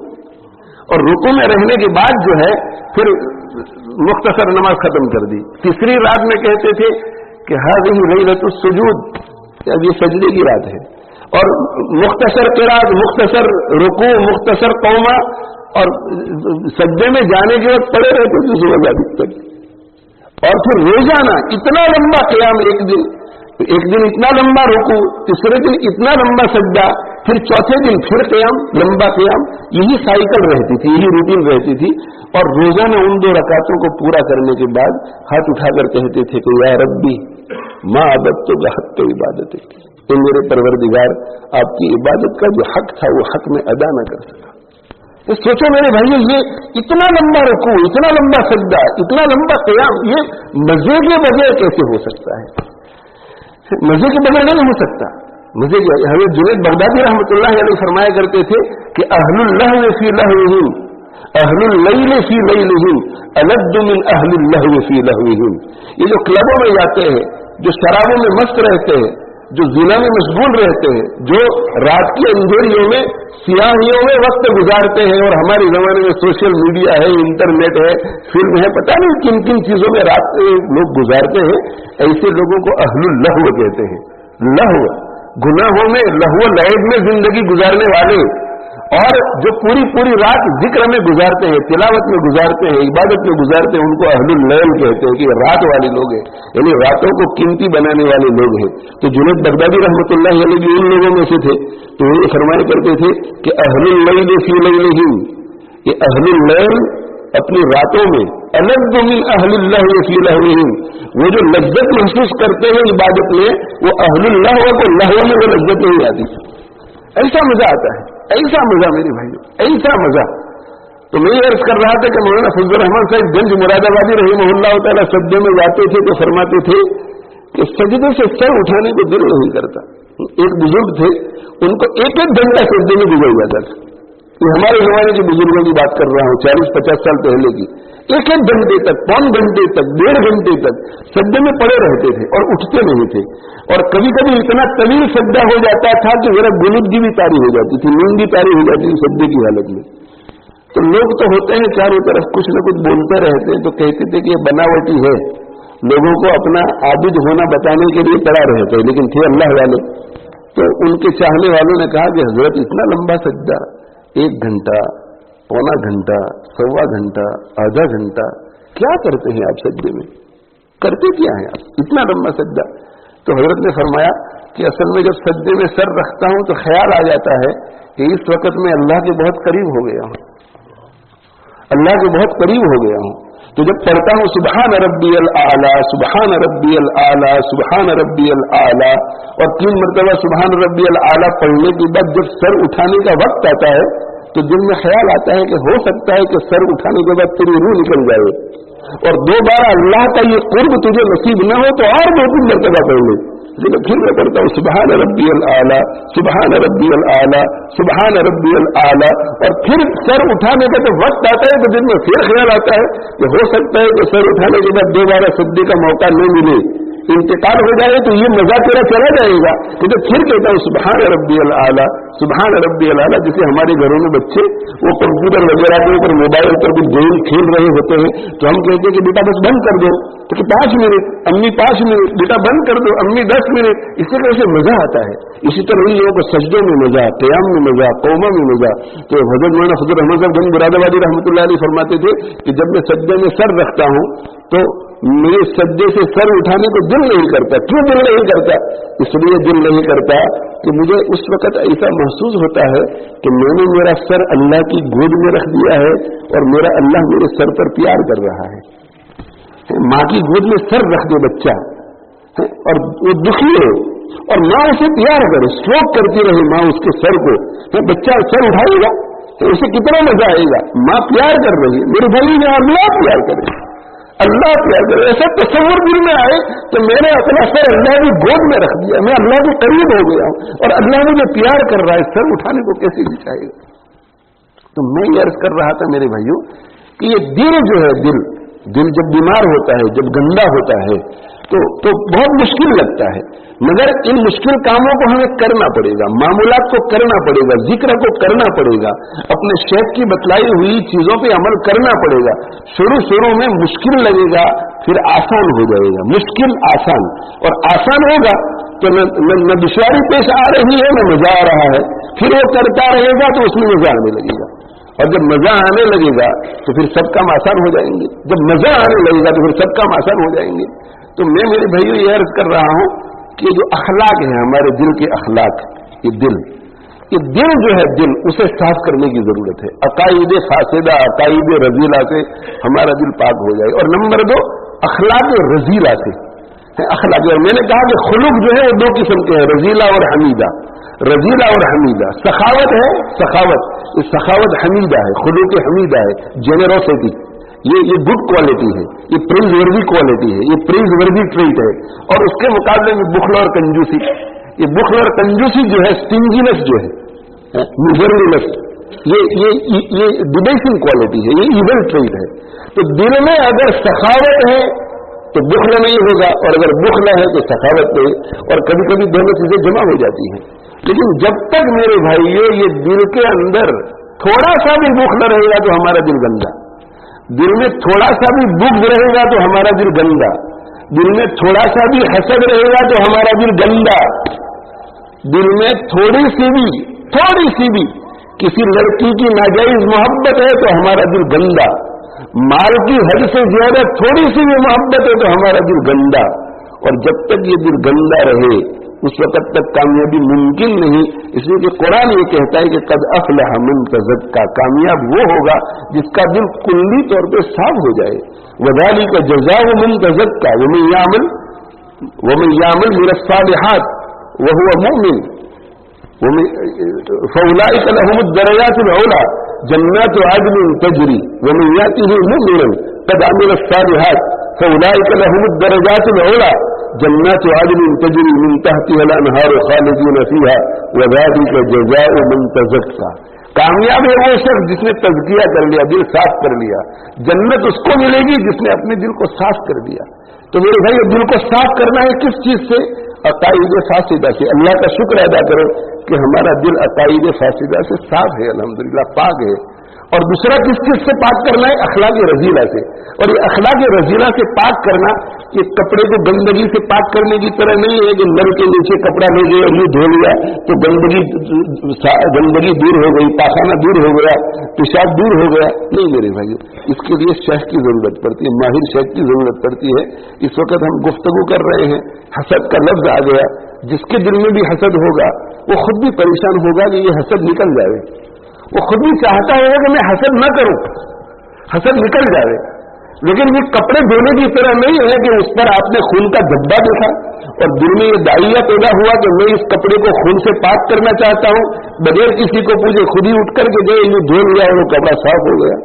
اور رکوع میں رہنے کے بعد جو ہے پھر مختصر نماز ختم کر دی. تیسری رات میں کہتے تھے کہ هذه ليلة السجود، اب یہ سجدے کی رات ہے، اور مختصر قرات، مختصر رکوع، مختصر قومہ، اور سجدے میں جانے کے وقت پڑے رہتے تھے صبح صادق تک. اور پھر روزانہ اتنا لمبا قیام، ایک دن اتنا لمبا رکوع، تیسرے دن اتنا لمبا سجدہ، پھر چوتھے دن پھر قیام، لمبا قیام. یہی سائیکل رہتی تھی، یہی روٹین رہتی تھی. اور روزانہ ان 2 رکعتوں کو پورا کرنے کے بعد ہاتھ اٹھا کر کہتے تھے کہ یا ربی ما عبدتک حق عبادت، اے میرے پروردگار، آپ کی عبادت کا جو حق تھا وہ حق میں ادا نہ کر سکا. تو سوچو میرے بھائیو، یہ اتنا لمبا رکوع، اتنا لمبا سجدہ، اتنا لمبا قیام، یہ مزے کے بغیر کیسے ہو سکتا ہے؟ مزے کے بغیر نہیں ہو سکتا. مزے کے حضرت جنید بغدادی رحمۃ اللہ علیہ فرمایا کرتے تھے کہ اہل اللہو فی لہوہم، اہل اللیل فی لیلہم الد من اہل اللہو فی لہوہم. یہ جو کلبوں میں جاتے ہیں، جو شرابوں میں مست رہتے ہیں، جو زنا میں مشغول رہتے ہیں، جو رات کی اندھیریوں میں سیاہیوں میں وقت گزارتے ہیں، اور ہمارے زمانے میں سوشل میڈیا ہے، انٹرنیٹ ہے، فلم ہے، پتہ نہیں کن کن چیزوں میں رات لوگ گزارتے ہیں، ایسے لوگوں کو اہل اللہو کہتے ہیں. لہو، گناہوں میں، لہو لعب میں زندگی گزارنے والے، اور جو پوری رات ذکر میں گزارتے ہیں، تلاوت میں گزارتے ہیں، عبادت میں گزارتے ہیں، ان کو اہل اللیل کہتے ہیں کہ رات والے لوگ ہیں، یعنی راتوں کو قیمتی بنانے والے لوگ ہیں. تو جنید بغدادی رحمۃ اللہ علیہ بھی ان لوگوں میں سے تھے. تو یہ فرمایا کرتے تھے کہ اہل اللیل فی لیلہم، یہ اہل اللیل اپنی راتوں میں، الد من اہل اللہ فی لہوہم، وہ جو لذت محسوس کرتے ہیں عبادت میں، وہ اہل اللہ کو لہو میں وہ لذت نہیں آتی. ایسا مزہ آتا ہے، ایسا مزہ میرے بھائیو، ایسا مزہ. تو میں یہ عرض کر رہا تھا کہ مولانا فضل الرحمان صاحب گنج مراد آبادی رحمہ اللہ تعالیٰ سجدے میں جاتے تھے تو فرماتے تھے کہ سجدے سے سر اٹھانے کو دل نہیں کرتا. ایک بزرگ تھے، ان کو 1 گھنٹہ سجدے میں گزر جاتا تھا. یہ ہمارے زمانے کے بزرگوں کی بات کر رہا ہوں، 40-50 سال پہلے کی. ایک ایک گھنٹے تک، پون گھنٹے تک، 1.5 گھنٹے تک سجدے میں پڑے رہتے تھے اور اٹھتے نہیں تھے. اور کبھی کبھی اتنا طویل سجدہ ہو جاتا تھا کہ ذرا گلوبگی بھی طاری ہو جاتی تھی، نیند بھی طاری ہو جاتی تھی سجدے کی حالت میں. تو لوگ تو ہوتے ہیں چاروں طرف کچھ نہ کچھ بولتے رہتے ہیں، تو کہتے تھے کہ یہ بناوٹی ہے، لوگوں کو اپنا عابد ہونا بتانے کے لیے پڑا رہے تھے، لیکن تھے اللہ والے. تو ان کے چاہنے والوں نے کہا کہ حضرت اتنا لمبا سجدہ، 1 گھنٹہ، پونا گھنٹہ، 1.25 گھنٹہ، آدھا گھنٹہ، کیا کرتے ہیں آپ سجدے میں؟ کرتے کیا ہیں آپ اتنا لمبا سجدہ؟ تو حضرت نے فرمایا کہ اصل میں جب سجدے میں سر رکھتا ہوں تو خیال آ جاتا ہے کہ اس وقت میں اللہ کے بہت قریب ہو گیا ہوں، اللہ کے بہت قریب ہو گیا ہوں. تو جب پڑھتا ہوں سبحان ربی الاعلی، سبحان ربی الاعلی، سبحان ربی الاعلی، اور 3 مرتبہ سبحان ربی الاعلی پڑھنے کے بعد جب سر اٹھانے کا وقت آتا ہے تو دل میں خیال آتا ہے کہ ہو سکتا ہے کہ سر اٹھانے کے بعد تیری روح نکل جائے، اور دوبارہ اللہ کا یہ قرب تجھے نصیب نہ ہو تو اور 2-3 مرتبہ پڑھ لے. لیکن پھر میں پڑھتا ہوں سبحان ربی الاعلی، سبحان ربی الاعلی، سبحان ربی الاعلی، اور پھر سر اٹھانے کا جب وقت آتا ہے تو دل میں پھر خیال آتا ہے کہ ہو سکتا ہے کہ سر اٹھانے کے بعد دوبارہ سجدے کا موقع نہ ملے، انتقال ہو جائے تو یہ مزہ تیرا چلا جائے گا. تو پھر کہتا ہوں سبحان ربی الاعلی، سبحان ربی الاعلی. جیسے ہمارے گھروں میں بچے وہ کمپیوٹر وغیرہ کے اوپر موبائل پر کچھ گیم کھیل رہے ہوتے ہیں تو ہم کہتے ہیں کہ بیٹا بس بند کر دو، تو کہ 5 منٹ، امی 5 منٹ، بیٹا بند کر دو، امی 10 منٹ. اس سے کیسے مزہ آتا ہے. اسی طرح یہ کو سجدوں میں مزہ، قیام میں مزہ، قوما میں مزہ. تو حضرت مولانا فضل احمد صاحب گنج برادربادی رحمۃ اللہ علیہ فرماتے تھے کہ جب میں سجدے میں سر رکھتا ہوں تو میرے سجدے سے سر اٹھانے کو دل نہیں کرتا. کیوں دل نہیں کرتا؟ اس لیے دل نہیں کرتا کہ مجھے اس وقت ایسا محسوس ہوتا ہے کہ میں نے میرا سر اللہ کی گود میں رکھ دیا ہے اور میرا اللہ میرے سر پر پیار کر رہا ہے. ماں کی گود میں سر رکھ دے بچہ اور وہ دکھی ہو اور ماں اسے پیار کرے، اسٹروک کرتی رہے ماں اس کے سر کو، بچہ سر اٹھائے گا تو اسے کتنا مزہ آئے گا. ماں پیار کر رہی ہے، میرے بھائی نے اللہ پیار کرے، اللہ پیار کرے. ایسا تصور دل میں آئے کہ میں نے اپنا سر اللہ کی گود میں رکھ دیا، میں اللہ کے قریب ہو گیا ہوں اور اللہ مجھے پیار کر رہا ہے، سر اٹھانے کو کیسے بھی چاہے گا. تو میں یہ عرض کر رہا تھا میرے بھائیوں کہ یہ دل جو ہے، دل جب بیمار ہوتا ہے، جب گندا ہوتا ہے تو بہت مشکل لگتا ہے. مگر ان مشکل کاموں کو ہمیں کرنا پڑے گا، معمولات کو کرنا پڑے گا، ذکر کو کرنا پڑے گا، اپنے شیخ کی بتلائی ہوئی چیزوں پہ عمل کرنا پڑے گا. شروع میں مشکل لگے گا، پھر آسان ہو جائے گا. مشکل آسان، اور آسان ہوگا تو نہ دشواری پیش آ رہی ہے نہ مزہ آ رہا ہے. پھر وہ کرتا رہے گا تو اس میں مزہ آنے لگے گا، اور جب مزہ آنے لگے گا تو پھر سب کام آسان ہو جائیں گے. جب مزہ آنے لگے گا تو پھر سب کام آسان ہو جائیں گے. تو میں میرے بھائیوں یہ عرض کر رہا ہوں کہ جو اخلاق ہیں ہمارے دل کے اخلاق، یہ دل جو ہے دل اسے صاف کرنے کی ضرورت ہے. عقائد فاسدہ، عقائد رذیلہ سے ہمارا دل پاک ہو جائے. اور نمبر 2 اخلاق رذیلہ سے. اخلاق، اور میں نے کہا کہ خلق جو ہے وہ 2 قسم کے ہیں، رذیلہ اور حمیدہ. رذیلہ اور حمیدہ. سخاوت ہے، سخاوت، یہ سخاوت حمیدہ ہے، خلق حمیدہ ہے. جنروسٹی، یہ گڈ کوالٹی ہے، یہ پریز وردی کوالٹی ہے، یہ پریز وردی ٹریٹ ہے. اور اس کے مقابلے میں بخل اور کنجوسی، یہ بخل اور کنجوسی جو ہے، اسٹنجینس جو ہے، میزرلیس، یہ ڈیبیسنگ کوالٹی ہے، یہ ایول ٹریٹ ہے. تو دل میں اگر سخاوت ہے تو بخل نہیں ہوگا، اور اگر بخل ہے تو سخاوت نہیں. اور کبھی کبھی دونوں چیزیں جمع ہو جاتی ہیں. لیکن جب تک میرے بھائیوں یہ دل کے اندر تھوڑا سا بھی بخل رہے گا تو ہمارا دل گندا، دل میں تھوڑا سا بھی بغض رہے گا تو ہمارا دل گندا، دل میں تھوڑا سا بھی حسد رہے گا تو ہمارا دل گندا، دل میں تھوڑی سی بھی کسی لڑکی کی ناجائز محبت ہے تو ہمارا دل گندا، مال کی حد سے زیادہ تھوڑی سی بھی محبت ہے تو ہمارا دل گندا. اور جب تک یہ دل گندا رہے اس وقت تک کامیابی ممکن نہیں. اس لیے کہ قرآن یہ کہتا ہے کہ قد افلح من تزکا، کامیاب وہ ہوگا جس کا دل کلی طور پہ صاف ہو جائے. وذالک جزاء من تزکا ومن یعمل من الصالحات وهو مؤمن فاولئک لهم الدرجات العلی جنات عدن تجری ومن یأته مؤمنا قد عمل الصالحات فاولئک لهم الدرجات العلی جنات عدن تجری من تحتها الانہار خالدین فیہا وذالک جزاء من تزکا. کامیاب ہے وہ شخص جس نے تزکیہ کر لیا، دل صاف کر لیا. جنت اس کو ملے گی جس نے اپنے دل کو صاف کر دیا. تو میرے بھائی دل کو صاف کرنا ہے کس چیز سے؟ عقائد فاسدہ سے. اللہ کا شکر ادا کرو کہ ہمارا دل عقائد فاسدہ سے صاف ہے، الحمدللہ پاک ہے. اور دوسرا کس چیز سے پاک کرنا ہے؟ اخلاق رذیلہ سے. اور یہ اخلاق رذیلہ سے پاک کرنا یہ کپڑے کو گندگی سے پاک کرنے کی طرح نہیں ہے کہ نل کے نیچے کپڑا لے گئے اور یہ دھو لیا تو گندگی دور ہو گئی، پاخانہ دور ہو گیا، پیشاب دور ہو گیا. نہیں میرے بھائی، اس کے لیے شیخ کی ضرورت پڑتی ہے، ماہر شیخ کی ضرورت پڑتی ہے. اس وقت ہم گفتگو کر رہے ہیں، حسد کا لفظ آ گیا. جس کے دل میں بھی حسد ہوگا وہ خود بھی پریشان ہوگا کہ یہ حسد نکل جائے. وہ خود بھی چاہتا ہے کہ میں حسد نہ کروں، حسد نکل جائے. لیکن یہ کپڑے دھونے کی طرح نہیں ہے کہ اس پر آپ نے خون کا دھبا دیکھا اور دل میں یہ دائیا پیدا ہوا کہ میں اس کپڑے کو خون سے پاک کرنا چاہتا ہوں، بغیر کسی کو پوچھے خود ہی اٹھ کر کے گئے، یہ دھو لیا اور وہ کپڑا صاف ہو گیا.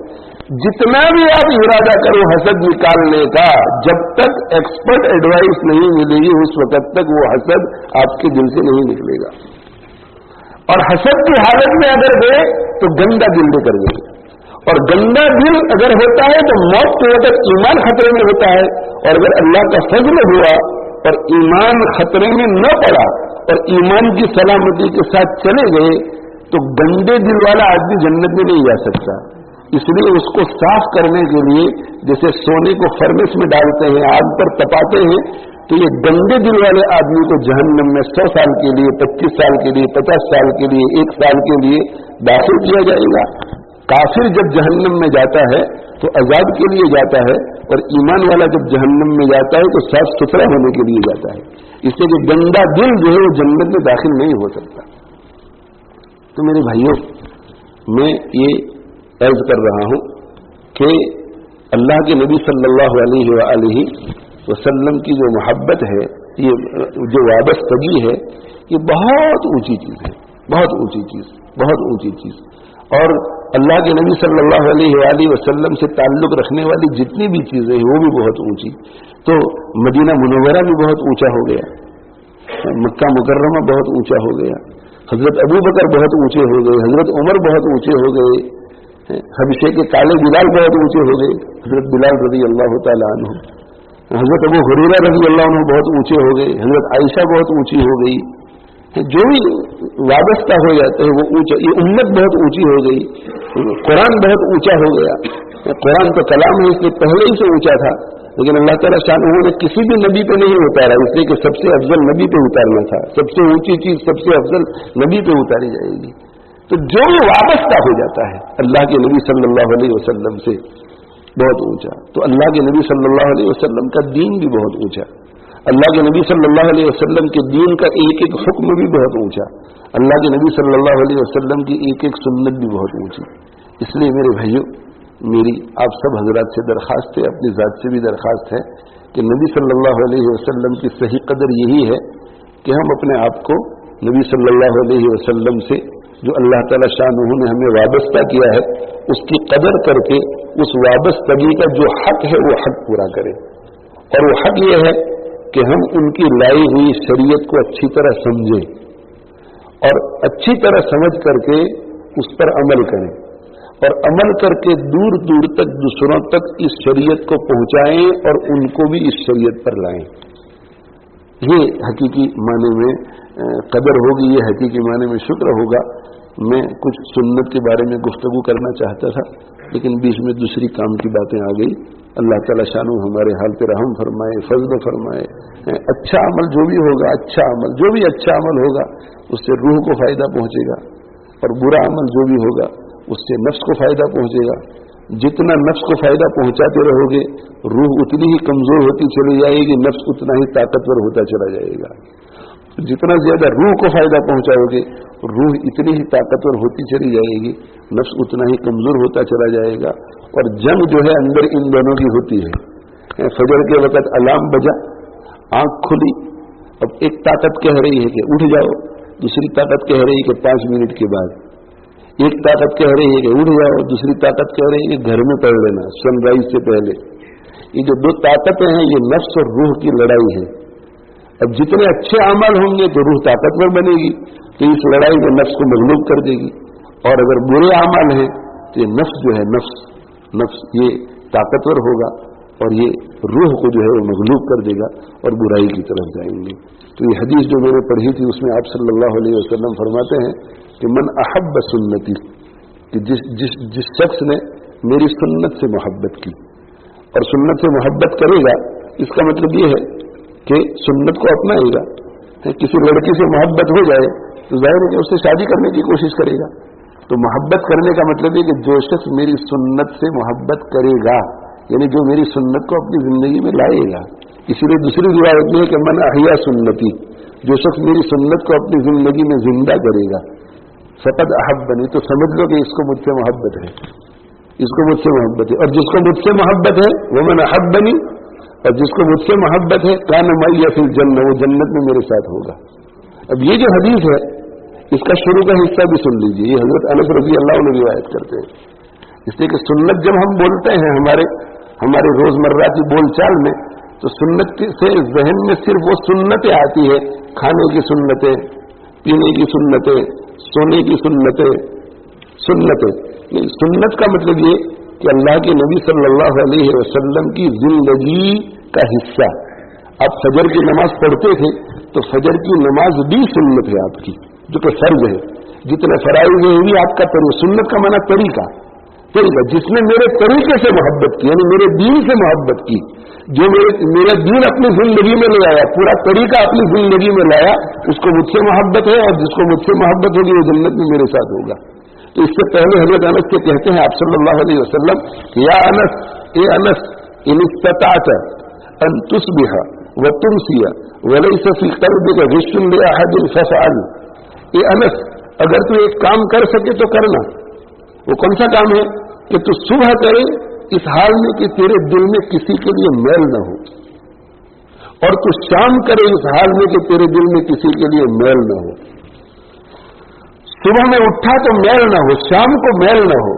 جتنا بھی آپ ارادہ کرو حسد نکالنے کا، جب تک ایکسپرٹ ایڈوائس نہیں ملے گی اس وقت تک وہ حسد آپ کے دل سے نہیں نکلے گا. اور حسد کی حالت میں اگر گئے تو گندا دل لے کر گئے. اور گندا دل اگر ہوتا ہے تو موت کے وقت ایمان خطرے میں ہوتا ہے. اور اگر اللہ کا فضل ہوا اور ایمان خطرے میں نہ پڑا اور ایمان کی سلامتی کے ساتھ چلے گئے تو گندے دل والا آدمی جنت میں نہیں جا سکتا. اس لیے اس کو صاف کرنے کے لیے جیسے سونے کو فرنس میں ڈالتے ہیں، آگ پر تپاتے ہیں، تو یہ گندے دل والے آدمی کو جہنم میں 100 سال کے لیے، 25 سال کے لیے، 50 سال کے لیے، 1 سال کے لیے داخل کیا جائے گا. کافر جب جہنم میں جاتا ہے تو عذاب کے لیے جاتا ہے، اور ایمان والا جب جہنم میں جاتا ہے تو صاف ستھرا ہونے کے لیے جاتا ہے. اس لیے کہ گندا دل جو ہے وہ جنت میں داخل نہیں ہو سکتا. تو میرے بھائیوں، میں یہ عرض کر رہا ہوں کہ اللہ کے نبی صلی اللہ علیہ وآلہ وسلم کی جو محبت ہے، یہ جو وابستگی ہے، یہ بہت اونچی چیز ہے، بہت اونچی چیز، بہت اونچی چیز. اور اللہ کے نبی صلی اللہ علیہ وآلہ وسلم سے تعلق رکھنے والی جتنی بھی چیزیں ہیں وہ بھی بہت اونچی. تو مدینہ منورہ بھی بہت اونچا ہو گیا، مکہ مکرمہ بہت اونچا ہو گیا، حضرت ابو بکر بہت اونچے ہو گئے، حضرت عمر بہت اونچے ہو گئے، حبشے کے کالے بلال بہت اونچے ہو گئے، حضرت بلال رضی اللہ تعالیٰ عنہ، حضرت ابو ہریرہ رضی اللہ عنہ بہت اونچے ہو گئے، حضرت عائشہ بہت اونچی ہو گئی. جو بھی وابستہ ہو جاتے ہیں وہ اونچا، یہ امت بہت اونچی ہو گئی. قرآن بہت اونچا ہو گیا. قرآن تو کلام ہے، اس لیے پہلے ہی سے اونچا تھا، لیکن اللہ تعالیٰ شان نے کسی بھی نبی پہ نہیں اتارا، اس لیے کہ سب سے افضل نبی پہ اتارنا تھا. سب سے اونچی چیز سب سے افضل نبی پہ اتاری جائے گی. تو جو وابستہ ہو جاتا ہے اللہ کے نبی صلی اللہ علیہ وسلم سے بہت اونچا. تو اللہ کے نبی صلی اللہ علیہ وسلم کا دین بھی بہت اونچا، اللہ کے نبی صلی اللہ علیہ وسلم کے دین کا ایک ایک حکم بھی بہت اونچا، اللہ کے نبی صلی اللہ علیہ وسلم کی ایک ایک سنت بھی بہت اونچی. اس لیے میرے بھائیوں، میری آپ سب حضرات سے درخواست ہے، اپنی ذات سے بھی درخواست ہے کہ نبی صلی اللہ علیہ وسلم کی صحیح قدر یہی ہے کہ ہم اپنے آپ کو نبی صلی اللہ علیہ وسلم سے جو اللہ تعالیٰ شانہ نے ہمیں وابستہ کیا ہے اس کی قدر کر کے اس وابستگی کا جو حق ہے وہ حق پورا کریں. اور وہ حق یہ ہے کہ ہم ان کی لائی ہوئی شریعت کو اچھی طرح سمجھیں اور اچھی طرح سمجھ کر کے اس پر عمل کریں، اور عمل کر کے دور دور تک دوسروں تک اس شریعت کو پہنچائیں اور ان کو بھی اس شریعت پر لائیں. یہ حقیقی معنی میں قدر ہوگی، یہ حقیقی معنی میں شکر ہوگا. میں کچھ سنت کے بارے میں گفتگو کرنا چاہتا تھا لیکن بیچ میں دوسری کام کی باتیں آ گئی. اللہ تعالیٰ شانو ہمارے حال پہ رحم فرمائے، فضل فرمائے. اچھا عمل جو بھی ہوگا، اچھا عمل جو بھی اچھا عمل ہوگا اس سے روح کو فائدہ پہنچے گا، اور برا عمل جو بھی ہوگا اس سے نفس کو فائدہ پہنچے گا. جتنا نفس کو فائدہ پہنچاتے رہو گے روح اتنی ہی کمزور ہوتی چلی جائے گی، نفس اتنا ہی طاقتور ہوتا چلا جائے گا. جتنا زیادہ روح کو فائدہ پہنچاؤ گے روح اتنی ہی طاقتور ہوتی چلی جائے گی، نفس اتنا ہی کمزور ہوتا چلا جائے گا. اور جنگ جو ہے اندر ان دونوں کی ہوتی ہے. فجر کے وقت الارم بجا، آنکھ کھلی، اب ایک طاقت کہہ رہی ہے کہ اٹھ جاؤ، دوسری طاقت کہہ رہی ہے کہ 5 منٹ کے بعد. ایک طاقت کہہ رہی ہے کہ اٹھ جاؤ، دوسری طاقت کہہ رہی ہے کہ گھر میں پڑھ لینا سن رائز سے پہلے. یہ جو 2 طاقتیں ہیں یہ نفس اور روح کی لڑائی ہے. اب جتنے اچھے اعمال ہوں گے تو روح طاقتور بنے گی، تو اس لڑائی میں نفس کو مغلوب کر دے گی، اور اگر برے اعمال ہیں تو یہ نفس جو ہے نفس یہ طاقتور ہوگا اور یہ روح کو جو ہے وہ مغلوب کر دے گا اور برائی کی طرف جائیں گے. تو یہ حدیث جو میں نے پڑھی تھی اس میں آپ صلی اللہ علیہ وسلم فرماتے ہیں کہ من احب سنتی، کہ جس شخص نے میری سنت سے محبت کی اور سنت سے محبت کرے گا، اس کا مطلب یہ ہے کہ سنت کو اپنائے گا. کسی لڑکی سے محبت ہو جائے تو ظاہر ہے کہ اس سے شادی کرنے کی کوشش کرے گا. تو محبت کرنے کا مطلب یہ کہ جو شخص میری سنت سے محبت کرے گا، یعنی جو میری سنت کو اپنی زندگی میں لائے گا. اسی لیے دوسری روایت میں ہے کہ من احیا سنتی، جو شخص میری سنت کو اپنی زندگی میں زندہ کرے گا، فقد احبنی، تو سمجھ لو کہ اس کو مجھ سے محبت ہے، اس کو مجھ سے محبت ہے. اور جس کو مجھ سے محبت ہے وہ من احبنی، اور جس کو مجھ سے محبت ہے کان معی فی الجنہ، وہ جنت میں میرے ساتھ ہوگا. اب یہ جو حدیث ہے اس کا شروع کا حصہ بھی سن لیجیے. یہ حضرت انس رضی اللہ عنہ روایت کرتے ہیں. اس لیے کہ سنت جب ہم بولتے ہیں ہمارے روزمرہ کی بول چال میں، تو سنت سے ذہن میں صرف وہ سنتیں آتی ہے، کھانے کی سنتیں، پینے کی سنتیں، سونے کی سنتیں. سنت کا مطلب یہ کہ اللہ کے نبی صلی اللہ علیہ وسلم کی زندگی کا حصہ. آپ فجر کی نماز پڑھتے تھے تو فجر کی نماز بھی سنت ہے آپ کی، جو کہ فرض ہے. جتنے فرائض ہیں بھی آپ کا سنت کا معنی طریقہ. جس نے میرے طریقے سے محبت کی، یعنی میرے دین سے محبت کی، جو میرا دین اپنی زندگی میں لے آیا، پورا طریقہ اپنی زندگی میں لایا، اس کو مجھ سے محبت ہے. اور جس کو مجھ سے محبت ہوگی وہ جنت میں میرے ساتھ ہوگا. تو اس سے پہلے حضرت انس کے کہتے ہیں آپ صلی اللہ علیہ وسلم، یا انس، اے انس، ان استطعت ان تصبح وتمسی وليس في قلبك غش لاحد فافعل. اے انس، اگر تو ایک کام کر سکے تو کرنا. وہ کون سا کام ہے؟ کہ تو صبح کرے اس حال میں کہ تیرے دل میں کسی کے لیے میل نہ ہو، اور تو شام کرے اس حال میں کہ تیرے دل میں کسی کے لیے میل نہ ہو. صبح میں اٹھا تو میل نہ ہو، شام کو میل نہ ہو.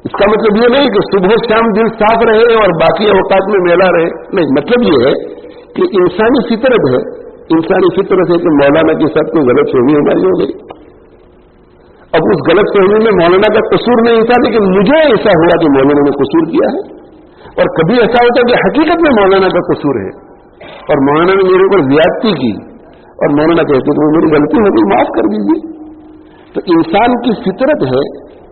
اس کا مطلب یہ نہیں کہ صبح شام دل صاف رہے اور باقی اوقات میں میلا رہے. نہیں، مطلب یہ ہے کہ انسانی فطرت ہے، انسانی فطرت ہے کہ مولانا کے ساتھ کوئی غلط فہمی ہماری ہو گئی. اب اس غلط فہمی میں مولانا کا قصور نہیں تھا، لیکن مجھے ایسا ہوا کہ مولانا نے قصور کیا ہے. اور کبھی ایسا ہوتا ہے کہ حقیقت میں مولانا کا قصور ہے اور مولانا نے میرے اوپر زیادتی کی، اور مولانا کہتے کہ وہ میری غلطی ہو گئی، معاف کر دیجیے. تو انسان کی فطرت ہے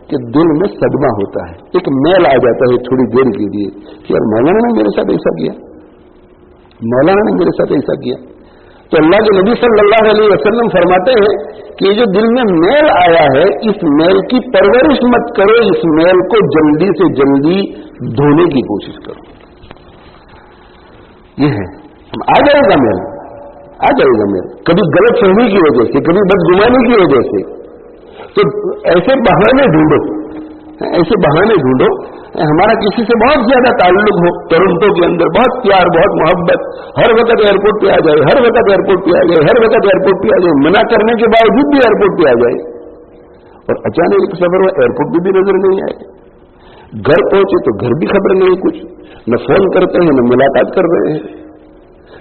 کہ دل میں صدمہ ہوتا ہے، ایک میل آ جاتا ہے تھوڑی دیر کے لیے کہ یار مولانا نے میرے ساتھ ایسا کیا، مولانا نے میرے ساتھ ایسا کیا. تو اللہ کے نبی صلی اللہ علیہ وسلم فرماتے ہیں کہ یہ جو دل میں میل آیا ہے، اس میل کی پرورش مت کرو، اس میل کو جلدی سے جلدی دھونے کی کوشش کرو. یہ ہے، آ جائے گا میل، آ جائے گا میل، کبھی غلط فہمی کی وجہ سے، کبھی بدگمانی کی وجہ سے. تو ایسے بہانے ڈھونڈو، ایسے بہانے ڈھونڈو. ہمارا کسی سے بہت زیادہ تعلق ہو، ٹورانٹو کے اندر بہت پیار، بہت محبت، ہر وقت ایئرپورٹ پہ آ جائے، ہر وقت ایئرپورٹ پہ آ جائے، ہر وقت ایئرپورٹ پہ آ جائے، منع کرنے کے باوجود بھی ایئرپورٹ پہ آ جائے، اور اچانک ایک سفر میں ایئرپورٹ پہ بھی نظر نہیں آئے. گھر پہنچے تو گھر بھی خبر نہیں کچھ، نہ فون کرتے ہیں نہ ملاقات کر رہے ہیں.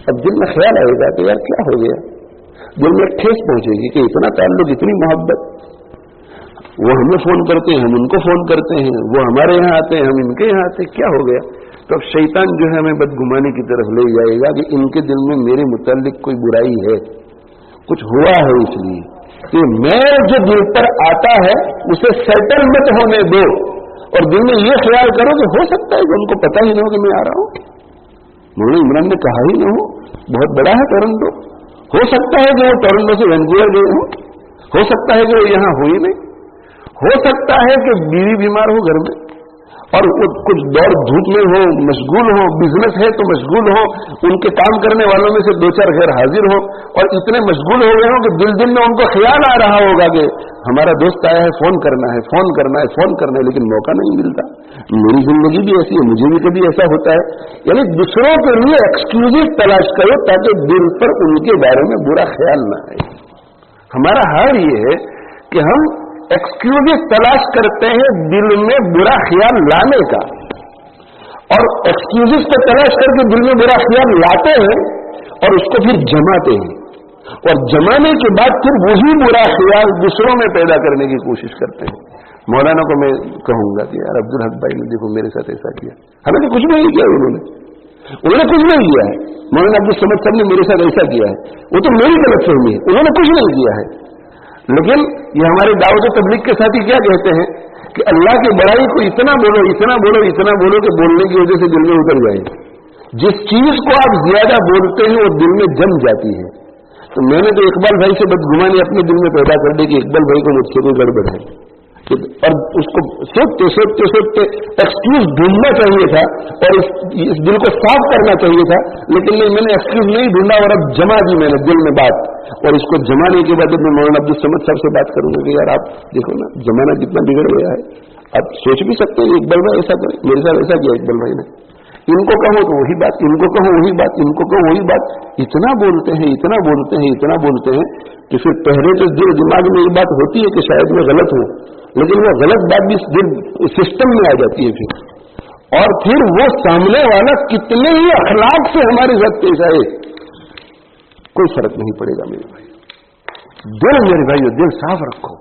اب دل میں خیال آئے گا کہ یار کیا ہو گیا، دل میں ٹھیس پہنچے گی کہ اتنا تعلق، اتنی محبت، وہ ہمیں فون کرتے ہیں، ہم ان کو فون کرتے ہیں، وہ ہمارے یہاں آتے ہیں، ہم ان کے یہاں آتے ہیں، کیا ہو گیا. تو اب شیطان جو ہے ہمیں بدگمانی کی طرف لے جائے گا کہ ان کے دل میں میرے متعلق کوئی برائی ہے، کچھ ہوا ہے. اس لیے کہ میں جو دل پر آتا ہے اسے سیٹل مت ہونے دو، اور دل میں یہ خیال کرو کہ ہو سکتا ہے کہ ان کو پتہ ہی نہ ہو کہ میں آ رہا ہوں. مولانا عمران نے کہا ہی نہ ہو، بہت بڑا ہے ٹورانٹو، ہو سکتا ہے کہ وہ ٹورانٹو سے وینکوور گئے ہوں، ہو سکتا ہے کہ وہ یہاں ہوئی نہیں، ہو سکتا ہے کہ بیوی بیمار ہو گھر میں، اور کچھ دوڑ دھوپ میں ہو، مشغول ہو، بزنس ہے تو مشغول ہو، ان کے کام کرنے والوں میں سے دو چار غیر حاضر ہو، اور اتنے مشغول ہو گئے ہوں کہ دل میں ان کو خیال آ رہا ہوگا کہ ہمارا دوست آیا ہے، فون کرنا ہے، فون کرنا ہے، فون کرنا ہے، لیکن موقع نہیں ملتا. میری زندگی بھی ایسی ہے، مجھے بھی کبھی ایسا ہوتا ہے. یعنی دوسروں کے لیے ایکسکیوز تلاش کرو تاکہ دل پر ان کے بارے میں برا خیال نہ آئے. ہمارا حال یہ ہے کہ ہم ایکسکیوز تلاش کرتے ہیں دل میں برا خیال لانے کا، اور ایکسکیوز کو تلاش کر کے دل میں برا خیال لاتے ہیں اور اس کو پھر جماتے ہیں. اور جمانے کے بعد پھر وہی برا خیال دوسروں میں پیدا کرنے کی کوشش کرتے ہیں. مولانا کو میں کہوں گا کہ یار عبدالحق بھائی نے دیکھو میرے ساتھ ایسا کیا، حالانکہ کچھ نہیں کیا انہوں نے کچھ نہیں کیا ہے. مولانا عبدالصمد صاحب نے میرے ساتھ ایسا کیا ہے، وہ تو میری غلط فہمی ہے، انہوں نے کچھ نہیں کیا ہے. لیکن یہ ہمارے دعوت و تبلیغ کے ساتھی کیا کہتے ہیں کہ اللہ کی بڑائی کو اتنا بولو اتنا بولو اتنا بولو کہ بولنے کی وجہ سے دل میں اتر جائے. جس چیز کو آپ زیادہ بولتے ہیں وہ دل میں جم جاتی ہے. تو میں نے تو اقبال بھائی سے بدگمانی اپنے دل میں پیدا کر دی کہ اقبال بھائی کو مجھ سے کوئی گڑبڑ ہے، اور اس کو سوچتے ایکسکیوز ڈھونڈنا چاہیے تھا اور اس دل کو صاف کرنا چاہیے تھا. لیکن نہیں، میں نے ایکسکیوز نہیں ڈھونڈا اور اب جما دی میں نے دل میں بات. اور اس کو جمانے کے بعد میں مولانا عبدالصمد صاحب سے بات کروں گا کہ یار آپ دیکھو نا زمانہ کتنا بگڑ گیا ہے. آپ سوچ بھی سکتے ہیں اقبال بھائی ایسا کرے، میرے ساتھ ایسا کیا اقبال بھائی نے. ان کو کہو تو وہی بات، ان کو کہو وہی بات، ان کو کہو وہی بات. اتنا بولتے ہیں اتنا بولتے ہیں اتنا بولتے ہیں کہ پھر پہلے تو دل دماغ میں یہ بات ہوتی ہے کہ شاید میں غلط ہوں، لیکن وہ غلط بات بھی دل سسٹم میں آ جاتی ہے پھر. اور پھر وہ سامنے والا کتنے ہی اخلاق سے ہمارے ساتھ پیش آئے کوئی فرق نہیں پڑے گا میرے بھائی. دل میرے بھائی دل صاف رکھو،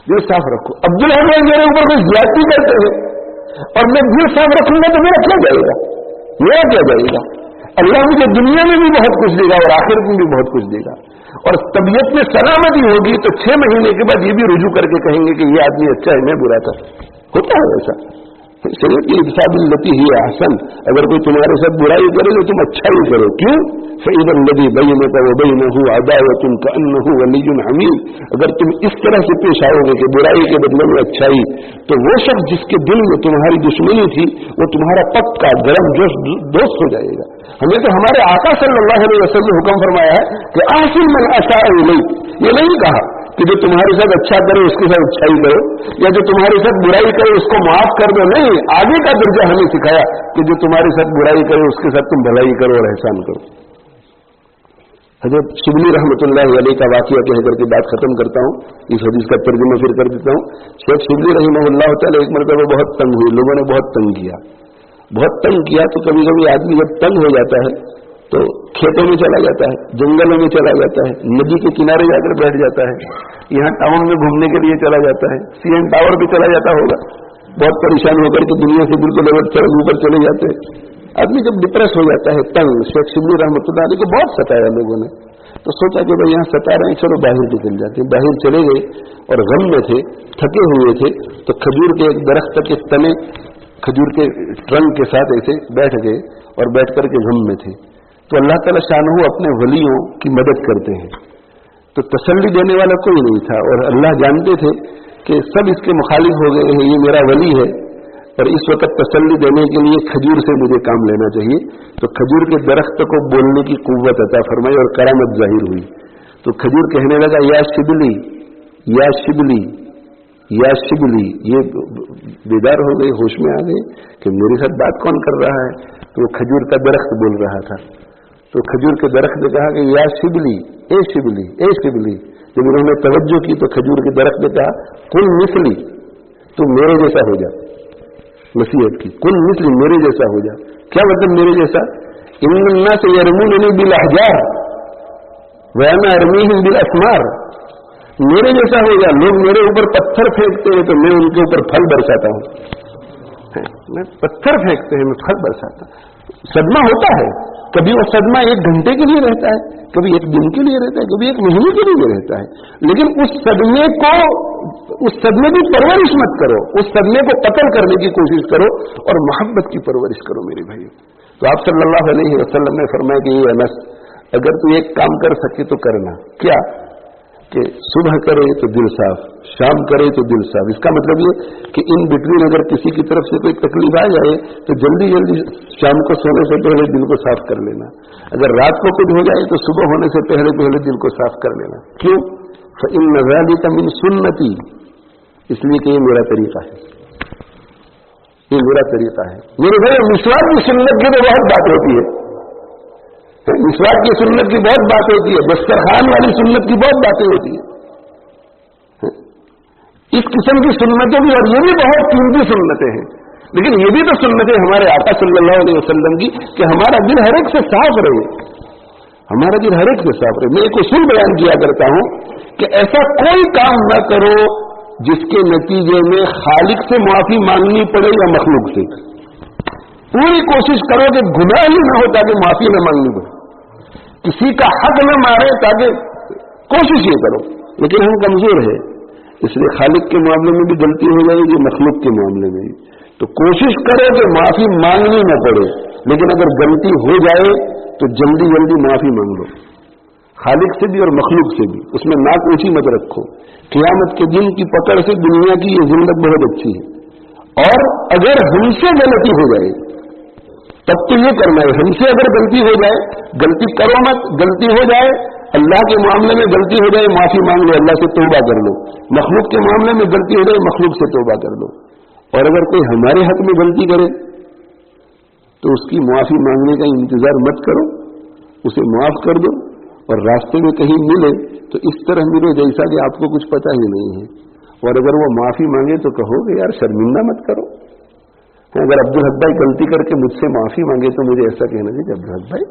دل صاف رکھو. عبدالحق بھائی میرے اوپر کوئی زیادتی کرتے ہیں اور میں دل صاف رکھوں گا تو میرا کیا جائے گا، میرا کیا جائے گا. اللہ مجھے دنیا میں بھی بہت کچھ دے گا اور آخرت میں بھی بہت کچھ دے گا. اور طبیعت میں سلامتی ہوگی تو 6 مہینے کے بعد یہ بھی رجوع کر کے کہیں گے کہ یہ آدمی اچھا ہے میں برا تھا. ہوتا ہے ایسا. شریعت کی حساب التی ہی احسن. اگر کوئی تمہارے ساتھ برائی کرے تو تم اچھا ہی کرو. کیوں؟ فَإِذَا الَّذِي بَيْنَكَ وَبَيْنَهُ عَدَاوَةٌ كَأَنَّهُ وَلِيٌّ حَمِيمٌ. اگر تم اس طرح سے پیش آؤ گے کہ برائی کے بدلے میں اچھائی، تو وہ شخص جس کے دل میں تمہاری دشمنی تھی وہ تمہارا پکا گرم جوش دوست ہو جائے گا. ہمیں تو ہمارے آقا صلی اللہ علیہ وسلم نے حکم فرمایا ہے کہ احسن من اساء الیک. یہ نہیں کہا کہ جو تمہارے ساتھ اچھا کرے اس کے ساتھ اچھائی کرو، یا جو تمہارے ساتھ برائی کرے اس کو معاف کر دو. نہیں، آگے کا درجہ ہمیں سکھایا کہ جو تمہارے ساتھ برائی کرے اس کے ساتھ تم بھلائی کرو اور احسان کرو. حضرت شبلی رحمۃ اللہ علیہ کا واقعہ کہہ کر کے بات ختم کرتا ہوں. اس حدیث کا ترجمہ پھر کر دیتا ہوں. شیخ شبلی رحمہ اللہ تعالی ایک مرتبہ بہت تنگ ہوئے، لوگوں نے بہت تنگ کیا. تو کبھی کبھی آدمی جب تنگ ہو جاتا ہے تو کھیتوں میں چلا جاتا ہے، جنگلوں میں چلا جاتا ہے، ندی کے کنارے جا کر بیٹھ جاتا ہے، یہاں ٹاؤن میں گھومنے کے لیے چلا جاتا ہے، CN ٹاور پہ چلا جاتا ہوگا. بہت پریشان ہو کر کے دنیا سے بالکل اوپر چلے جاتے ہیں. آدمی جب ڈپریس ہو جاتا ہے تنگ، شیخ شبلی رحمۃ اللہ علیہ کو بہت ستایا لوگوں نے، تو سوچا کہ بھائی یہاں ستا رہے ہیں، چلو باہر نکل جاتے ہیں. باہر چلے گئے اور غم میں تھے، تھکے ہوئے تھے، تو کھجور کے ایک درخت کے تنے کھجور کے ٹرنک کے ساتھ ایسے بیٹھ گئے اور بیٹھ کر کے غم میں تھے. تو اللہ تعالیٰ شانہ اپنے ولیوں کی مدد کرتے ہیں. تو تسلی دینے والا کوئی نہیں تھا اور اللہ جانتے تھے کہ سب اس کے مخالف ہو گئے ہیں، یہ میرا ولی ہے اور اس وقت تسلی دینے کے لیے کھجور سے مجھے کام لینا چاہیے. تو کھجور کے درخت کو بولنے کی قوت عطا فرمائی اور کرامت ظاہر ہوئی. تو کھجور کہنے لگا یا شبلی یا شبلی یا شبلی. یہ بیدار ہو گئے، ہوش میں آ گئے کہ میرے ساتھ بات کون کر رہا ہے. تو وہ کھجور کا درخت بول رہا تھا. تو کھجور کے درخت نے کہا کہ یا شبلی اے شبلی اے شبلی. جب انہوں نے توجہ کی تو کھجور کے درخت نے کہا کل مثلی، تو میرے جیسا ہو جا. نصیحت کی، کل مثلی میرے جیسا ہو جا. کیا مطلب میرے جیسا؟ ان الناس یرموننی بالاحجار وانا ارمیہم بالاسمار. میرے جیسا ہو جا. لوگ میرے اوپر پتھر پھینکتے ہیں تو میں ان کے اوپر پھل برساتا ہوں. میں پتھر پھینکتے ہیں، میں پھل برساتا ہوں. صدمہ ہوتا ہے، کبھی وہ صدمہ 1 گھنٹے کے لیے رہتا ہے، کبھی 1 دن کے لیے رہتا ہے، کبھی 1 مہینے کے لیے رہتا ہے. لیکن اس صدمے کی پرورش مت کرو، اس صدمے کو قتل کرنے کی کوشش کرو اور محبت کی پرورش کرو میرے بھائی. تو آپ صلی اللہ علیہ وسلم نے فرمایا کہ یہ انس، اگر تو ایک کام کر سکے تو کرنا. کیا؟ کہ صبح کرے تو دل صاف، شام کرے تو دل صاف. اس کا مطلب یہ کہ ان بٹوین اگر کسی کی طرف سے کوئی تکلیف آ جائے تو جلدی شام کو سونے سے پہلے دل کو صاف کر لینا. اگر رات کو کچھ ہو جائے تو صبح ہونے سے پہلے دل کو صاف کر لینا. کیوں؟ فإن ذلك من سنتی. اس لیے کہ یہ میرا طریقہ ہے، یہ میرا طریقہ ہے. میرے بھائی مسواک کی سنت کی تو بہت بات ہوتی ہے، مسواک کی سنت کی بہت بات ہوتی ہے، دسترخوان والی سنت کی بہت باتیں ہوتی ہیں. اس قسم کی سنتیں بھی، اور یہ بھی بہت قیمتی سنتیں ہیں. لیکن یہ بھی تو سنتیں ہمارے آقا صلی اللہ علیہ وسلم کی کہ ہمارا دل ہر ایک سے صاف رہے. ہمارا دل ہر ایک سے صاف رہے. میں ایک اصول بیان کیا کرتا ہوں کہ ایسا کوئی کام نہ کرو جس کے نتیجے میں خالق سے معافی مانگنی پڑے یا مخلوق سے. پوری کوشش کرو کہ گناہ ہی نہ ہو تاکہ معافی نہ مانگنی پڑے, کسی کا حق نہ مارے تاکہ, کوشش یہ کرو. لیکن ہم کمزور ہیں, اس لیے خالق کے معاملے میں بھی غلطی ہو جائے گی, مخلوق کے معاملے میں بھی. تو کوشش کرو کہ معافی مانگنی نہ پڑے, لیکن اگر غلطی ہو جائے تو جلدی جلدی معافی مانگ لو, خالق سے بھی اور مخلوق سے بھی. اس میں ناک اونچی مت رکھو. قیامت کے دن کی پکڑ سے دنیا کی یہ زندگی بہت اچھی ہے. اور اگر ہم سے غلطی ہو جائے تب تو یہ کرنا ہے, ہم سے اگر غلطی ہو جائے, غلطی کرو مت, غلطی ہو جائے اللہ کے معاملے میں غلطی ہو جائے معافی مانگ لو, اللہ سے توبہ کر لو. مخلوق کے معاملے میں غلطی ہو جائے مخلوق سے توبہ کر لو. اور اگر کوئی ہمارے حق میں غلطی کرے تو اس کی معافی مانگنے کا انتظار مت کرو, اسے معاف کر دو. اور راستے میں کہیں ملے تو اس طرح ملے جیسا کہ آپ کو کچھ پتہ ہی نہیں ہے. اور اگر وہ معافی مانگے تو کہو کہ یار شرمندہ مت کرو. اگر عبدالحق بھائی غلطی کر کے مجھ سے معافی مانگے تو مجھے ایسا کہنا چاہیے کہ عبدالحق بھائی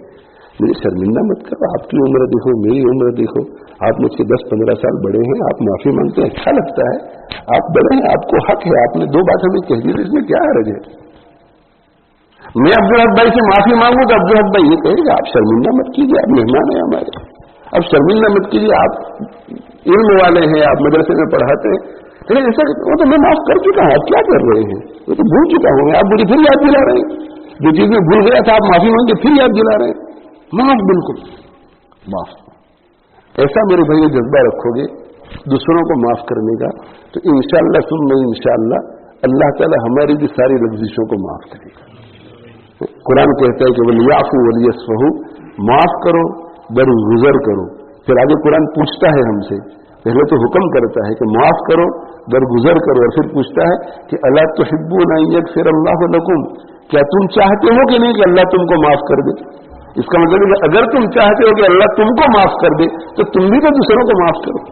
مجھے شرمندہ مت کرو, آپ کی عمر دیکھو, میری عمر دیکھو, آپ مجھ سے 10-15 سال بڑے ہیں, آپ معافی مانگتے ہیں, اچھا لگتا ہے, آپ بڑے ہیں, آپ کو حق ہے, آپ نے 2 بات ہمیں کہہ دی, اس میں کیا حرج ہے. میں عبدالحق بھائی سے معافی مانگوں تو عبدالحق بھائی یہ کہے کہ آپ شرمندہ مت کیجیے, آپ مہمان ہیں ہمارے, اب شرمندہ مت کیجیے, آپ علم والے ہیں, آپ مدرسے میں پڑھاتے ہیں. لیکن ایسا وہ تو میں معاف کر چکا ہوں, آپ کیا کر رہے ہیں, وہ تو بھول چکا ہوں, آپ مجھے پھر یاد دلا رہے ہیں. جو چیز میں بھول گیا تھا آپ معافی مانگ کے پھر یاد دلا رہے ہیں. معاف, بالکل معاف. ایسا میرے بھائی جذبہ رکھو گے دوسروں کو معاف کرنے کا تو انشاءاللہ ثم انشاءاللہ اللہ تعالی ہماری بھی ساری لفزشوں کو معاف کرے گا. قرآن کہتا ہے کہ وَلْيَعْفُوا وَلْيَصْفَحُوا, معاف کرو, درگزر کرو. پھر آگے قرآن پوچھتا ہے ہم سے, پہلے تو حکم کرتا ہے کہ معاف کرو, درگزر کرو, اور پھر پوچھتا ہے کہ الا تحبون ان یغفر اللہ لکم, کیا تم چاہتے ہو کہ نہیں کہ اللہ تم کو معاف کر دے. اس کا مطلب ہے کہ اگر تم چاہتے ہو کہ اللہ تم کو معاف کر دے تو تم بھی تو دوسروں کو معاف کرو.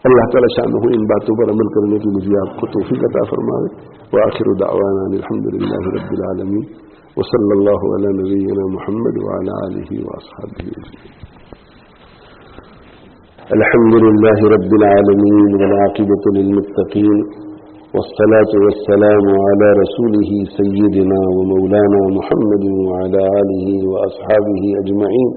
اللہ تعالیٰ شان ہو ان باتوں پر عمل کرنے کی مجھے آپ کو توفیق عطا فرمائے. وآخر دعوانا الحمدللہ رب العالمین وصلی اللہ علی نبینا محمد وعلی آلہ واصحابہ اجمعین. الحمد للہ رب العالمین والعاقبۃ للمتقین والصلاة والسلام على رسوله سيدنا ومولانا محمد وعلى آله وأصحابه أجمعين.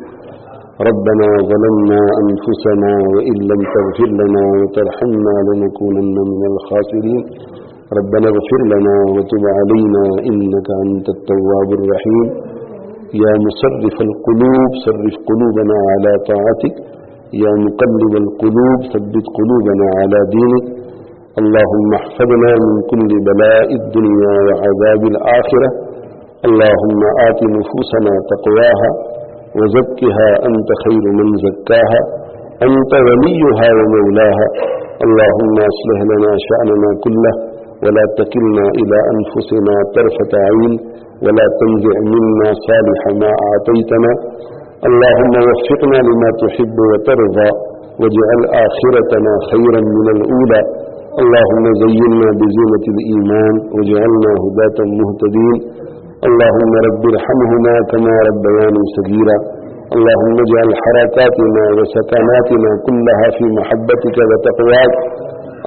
ربنا ظلمنا أنفسنا وإن لم تغفر لنا وترحمنا لنكونن من الخاسرين. ربنا اغفر لنا وتب علينا إنك أنت التواب الرحيم. يا مصرف القلوب صرف قلوبنا على طاعتك. يا مقلب القلوب ثبت قلوبنا على دينك. اللهم احفظنا من كل بلاء الدنيا وعذاب الآخرة. اللهم آت نفوسنا تقواها وزكها أنت خير من زكاها أنت وليها ومولاها. اللهم أصلح لنا شأننا كله ولا تكلنا إلى أنفسنا طرفة عين ولا تنزع منا صالح ما أعطيتنا. اللهم وفقنا لما تحب وترضى واجعل آخرتنا خيرا من الأولى. اللهم زينا بزينة الإيمان واجعلنا هداة مهتدين. اللهم رب ارحمهما كما ربياني صغيرا. اللهم اجعل حركاتنا وسكناتنا كلها في محبتك وتقواك.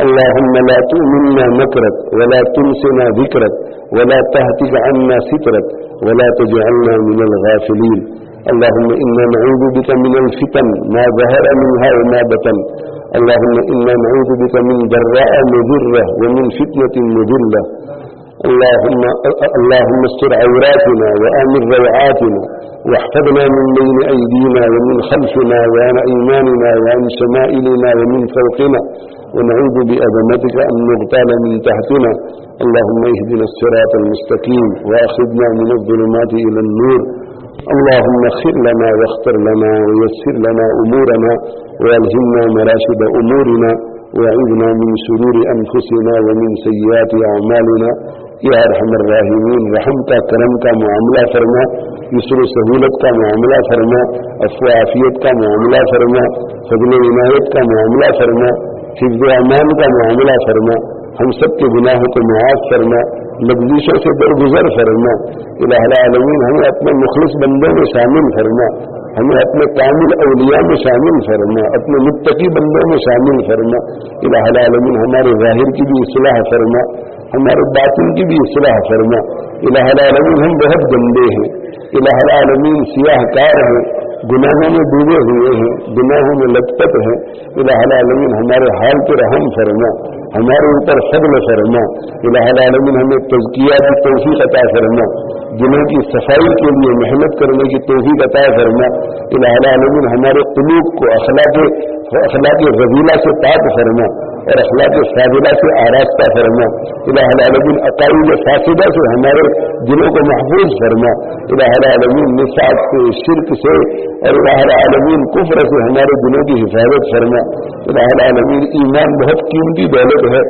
اللهم لا تؤمنا مكرك ولا تنسنا ذكرك ولا تهتك عنا سترك ولا تجعلنا من الغافلين. اللهم إنا نعوذ بك من الفتن ما ظهر منها وما بطن. اللهم إنا نعوذ بك من ضراء مضرة ومن فتنة مضلة. اللهم استر عوراتنا وآمن روعاتنا واحفظنا من بين أيدينا ومن خلفنا وعن أيماننا وعن شمائلنا ومن فوقنا ونعوذ بعظمتك أن نغتال من تحتنا. اللهم اهدنا الصراط المستقيم وأخذنا من الظلمات إلى النور. اللهم اغفر لنا واختر لنا ويسر لنا أمورنا وألهمنا مراشد أمورنا وأعذنا من شرور أنفسنا ومن سيئات أعمالنا. یا ارحم الراحمین رحم کا کرم کا معاملہ فرما, یسر و سہولت کا معاملہ فرما, عفو عافیت کا معاملہ فرما, فضل و عنایت کا معاملہ فرما, حفظ و امان کا معاملہ فرما. ہم سب کے گناہوں کو معاف فرما, لغزشوں سے درگزر فرما. الہ العالمین ہمیں اپنے مخلص بندوں میں شامل فرما. ہمیں اپنے کامل اولیاء میں شامل فرما، اپنے متقی بندوں میں شامل فرما۔ الہ العالمین ہمارے ظاہر کی بھی اصلاح فرما، ہمارے باطن کی بھی اصلاح فرما۔ الہ العالمین ہم بہت گندے ہیں، الہ العالمین سیاہ کار ہیں، گناہوں میں ڈوبے ہوئے ہیں، گناہوں میں لت پت ہیں۔ الہ العالمین ہمارے حال پر رحم فرما، ہمارے اوپر فضل فرما۔ الہ العالمین ہمیں تزکیہ کی توفیق عطا فرما، دلوں کی صفائی کے لیے محنت کرنے کی توفیق عطا فرما۔ الہ العالمین ہمارے قلوب کو اخلاق رذیلہ سے پاک فرما اور اخلاق فاضلہ سے آراستہ فرما۔ الہ العالمین عقائد فاسدہ سے ہمارے دلوں کو محفوظ فرما۔ الہ العالمین نفاق سے، شرک سے اور الہ العالمین کفر سے ہمارے دلوں کی حفاظت فرما۔ الہ العالمین ایمان بہت قیمتی دولت ہے،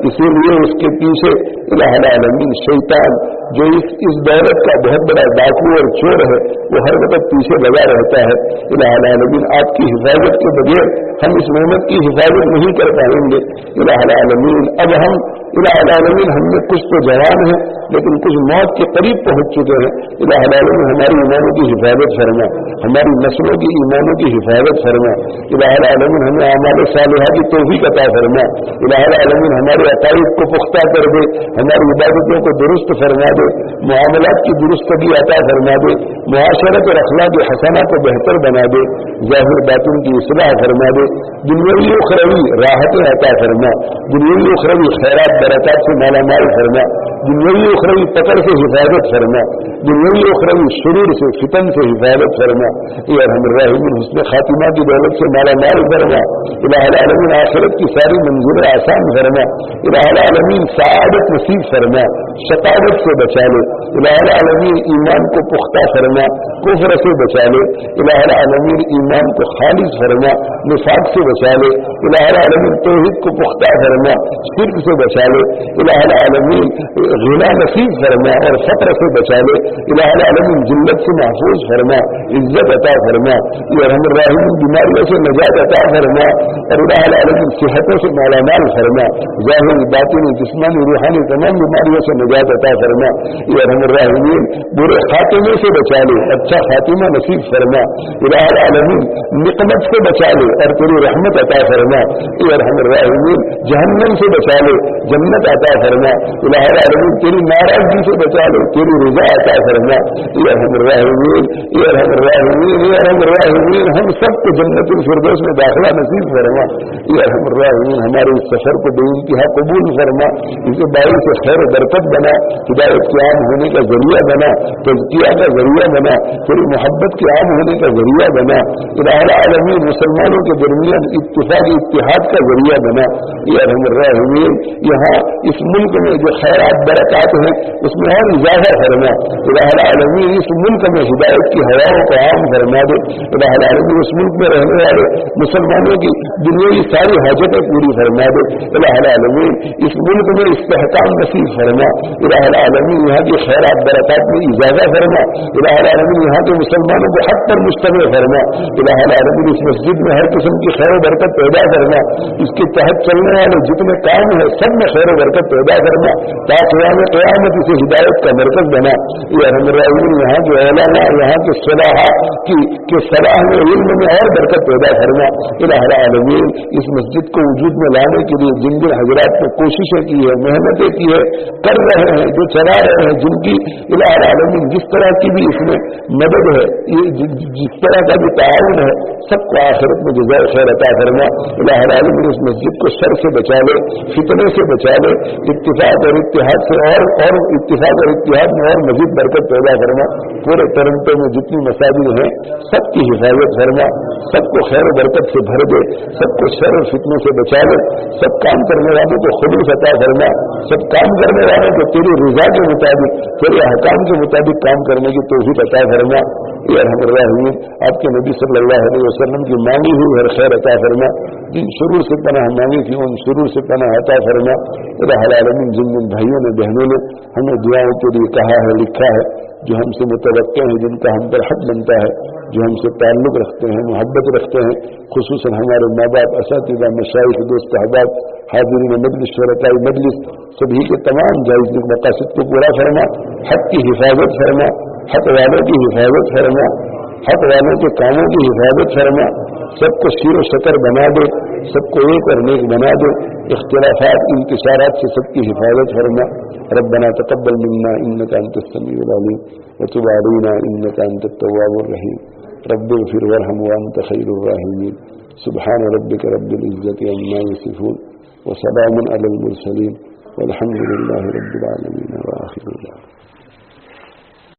اسی لیے اس کے پیچھے الہ العالمین شیطان جو اس دولت کا بہت بڑا ڈاکو اور چور ہے وہ ہر وقت پیچھے لگا رہتا ہے۔ الہ العالمین آپ کی حفاظت کے بغیر ہم اس نعمت کی حفاظت نہیں کر پائیں گے۔ الہ العالمین اب ہم الہ العالمین ہم میں کچھ تو جوان ہیں لیکن کچھ موت کے قریب پہنچ چکے ہیں۔ الہ العالمین ہماری ایمانوں کی حفاظت فرما، ہماری نسلوں کی ایمانوں کی حفاظت فرما۔ الہ العالمین ہمیں اعمال صالحہ کی توفیق عطا فرما۔ الہ العالمین ہمارے عقائد کو پختہ کر دے، ہماری عبادتوں کو درست فرما دے، معاملات کی درستگی عطا فرما دے، معاشرت اور اخلاق حسنہ کو بہتر بنا دے، ظاہر باطن کی اصلاح فرما دے، دنیاوی اخروی راحتیں عطا فرما، دنیاوی اخروی خیرات برکات سے مالا مال فرما، دنیاوی اخروی پکڑ سے حفاظت فرما، دنیاوی اخروی شرور سے فتن سے حفاظت فرما۔ یا ارحم الراحمین حسن خاتمہ کی دولت سے مالا مال فرما۔ الہ العالمین آخرت کی ساری منزلیں آسان فرما۔ الہ العالمین سعادت نصیب فرما، شقاوت سے بچا لے۔ الہ العالمین ایمان کو پختہ فرما، کفر سے بچا لے۔ الہ العالمین ایمان کو خالص فرما، نفاق سے بچا لے۔ الہ العالمین توحید کو پختہ فرما، شرک سے بچا لے۔ الہ العالمین غنا نصیب فرما اور فقر سے بچا لے۔ الہ العالمین ذلت سے محفوظ فرما، عزت عطا فرما۔ یا ارحم الراحمین بیماریوں سے نجات عطا فرما اور الہ العالمین صحتوں سے مالا مال فرما، ظاہری باطنی جسمانی روحانی تمام بیماریوں سے نجات عطا فرما۔ یا ارحم الراحمین برے خاتمے سے بچا لے، اچھا خاتمہ نصیب فرما۔ الہ العالمین نقمت سے بچا لے اور تیری رحمت عطا فرما۔ یا ارحم الراحمین جہنم سے بچا لے، جنت عطا فرما۔ الہ العالمین تیری ناراضگی سے بچا لے، تیری رضا عطا فرما۔ یا ارحم الراحمین، یا ارحم الراحمین، یا ارحم الراحمین ہم سب کو جنت الفردوس میں داخلہ نصیب فرما۔ یا ارحم الراحمین ہمارے اس سفر کو بے انتہا قبول فرما، اسے باعث سے خیر و برکت بنا، ہدایت کے عام ہونے کا ذریعہ بنا، تزکیہ کا ذریعہ بنا، تیری محبت کے عام ہونے کا ذریعہ بنا۔ الہ العالمین مسلمانوں کے درمیان اتفاق اتحاد کا ذریعہ بنا۔ یا ارحم الراحمین یہاں اس ملک میں جو خیرات برکات ہیں اس میں اور اضافہ فرما۔ الہ العالمین اس ملک میں ہدایت کی ہواؤں کو عام فرما دے۔ الہ العالمین اس ملک میں رہنے والے مسلمانوں کی دنیاوی ساری حاجتیں پوری فرما دے۔ الہ العالمین اس ملک میں استحکام نصیب فرما۔ الہ العالمین یہاں کی خیرات برکات میں اضافہ فرما۔ الہ العالمین یہاں کے مسلمانوں کو حق پر مشتمل فرما۔ الہ العالمین اس مسجد میں ہر قسم کی خیر و برکت پیدا کرنا، اس کے تحت چلنے والے جتنے کام ہیں سب میں خیر و برکت پیدا کرنا، تاکہ قیامت اسے ہدایت کا مرکز بنا۔ یہ ارحم الراحمین یہاں کے علماء، یہاں کے صلاح کی صلاح میں، علم میں اور برکت پیدا کرنا۔ الہ العالمین اس مسجد کو وجود میں لانے کے لیے جن جن حضرات نے کوششیں کی ہے، محنتیں کی ہے، کر رہے ہیں، جو چلا رہے ہیں، جن کی الہ العالمین جس طرح کی بھی اس میں مدد ہے، جس طرح کا بھی تعاون ہے، سب کو آخرت میں جزائے خیر عطا فرما۔ الہ العالمین اس مسجد کو شر سے بچا لے، فتنے سے بچا لے، اتفاق اور اتحاد سے اور اتفاق اور اتحاد میں اور مزید برکت پیدا فرما۔ پورے ٹورانٹو میں جتنی مساجد ہیں سب کی حفاظت فرما، سب کو خیر و برکت سے بھر دے، سب کو شر اور فتنوں سے بچا لے، سب کام کرنے والوں کو خلوص عطا فرما، سب کام کرنے والوں کو تیری رضا کے مطابق، تیرے احکام کے مطابق کام کرنے کی توفیق عطا فرما۔ یا ارحم الراحمین آپ کے نبی صلی اللہ علیہ وسلم کی مانگی ہوئی ہر خیر عطا فرما، جن شرور سے پناہ مانگی تھی ان شرور سے پناہ عطا فرما۔ الہ العالمین جن جن بھائیوں نے بہنوں نے ہمیں دعاؤں کے لیے کہا ہے، لکھا ہے، جو ہم سے متوقع ہیں، جن کا ہم پر حق بنتا ہے، جو ہم سے تعلق رکھتے ہیں، محبت رکھتے ہیں، خصوصاً ہمارے ماں باپ، اساتذہ، مشائخ، دوست احباب، حاضرین مجلس، شرکاء مجلس، سبھی کے تمام جائز مقاصد کو پورا فرما، حق کی حفاظت فرما، حق والوں کی حفاظت فرما۔ حق والوں کے کاموں کی حفاظت فرما، سب کو سیر و شکر بنا دے، سب کو ایک اور نیک بنا دے، اختلافات انتشارات سے سب کی حفاظت فرما۔ ربنا تقبل منا انك انت السميع العليم وتب علينا انك انت التواب الرحيم رب اغفر وارحم وانت خير الراحمين سبحان ربك رب العزة عما يصفون وسلام على المرسلين والحمد لله رب العالمين وآخر دعوانا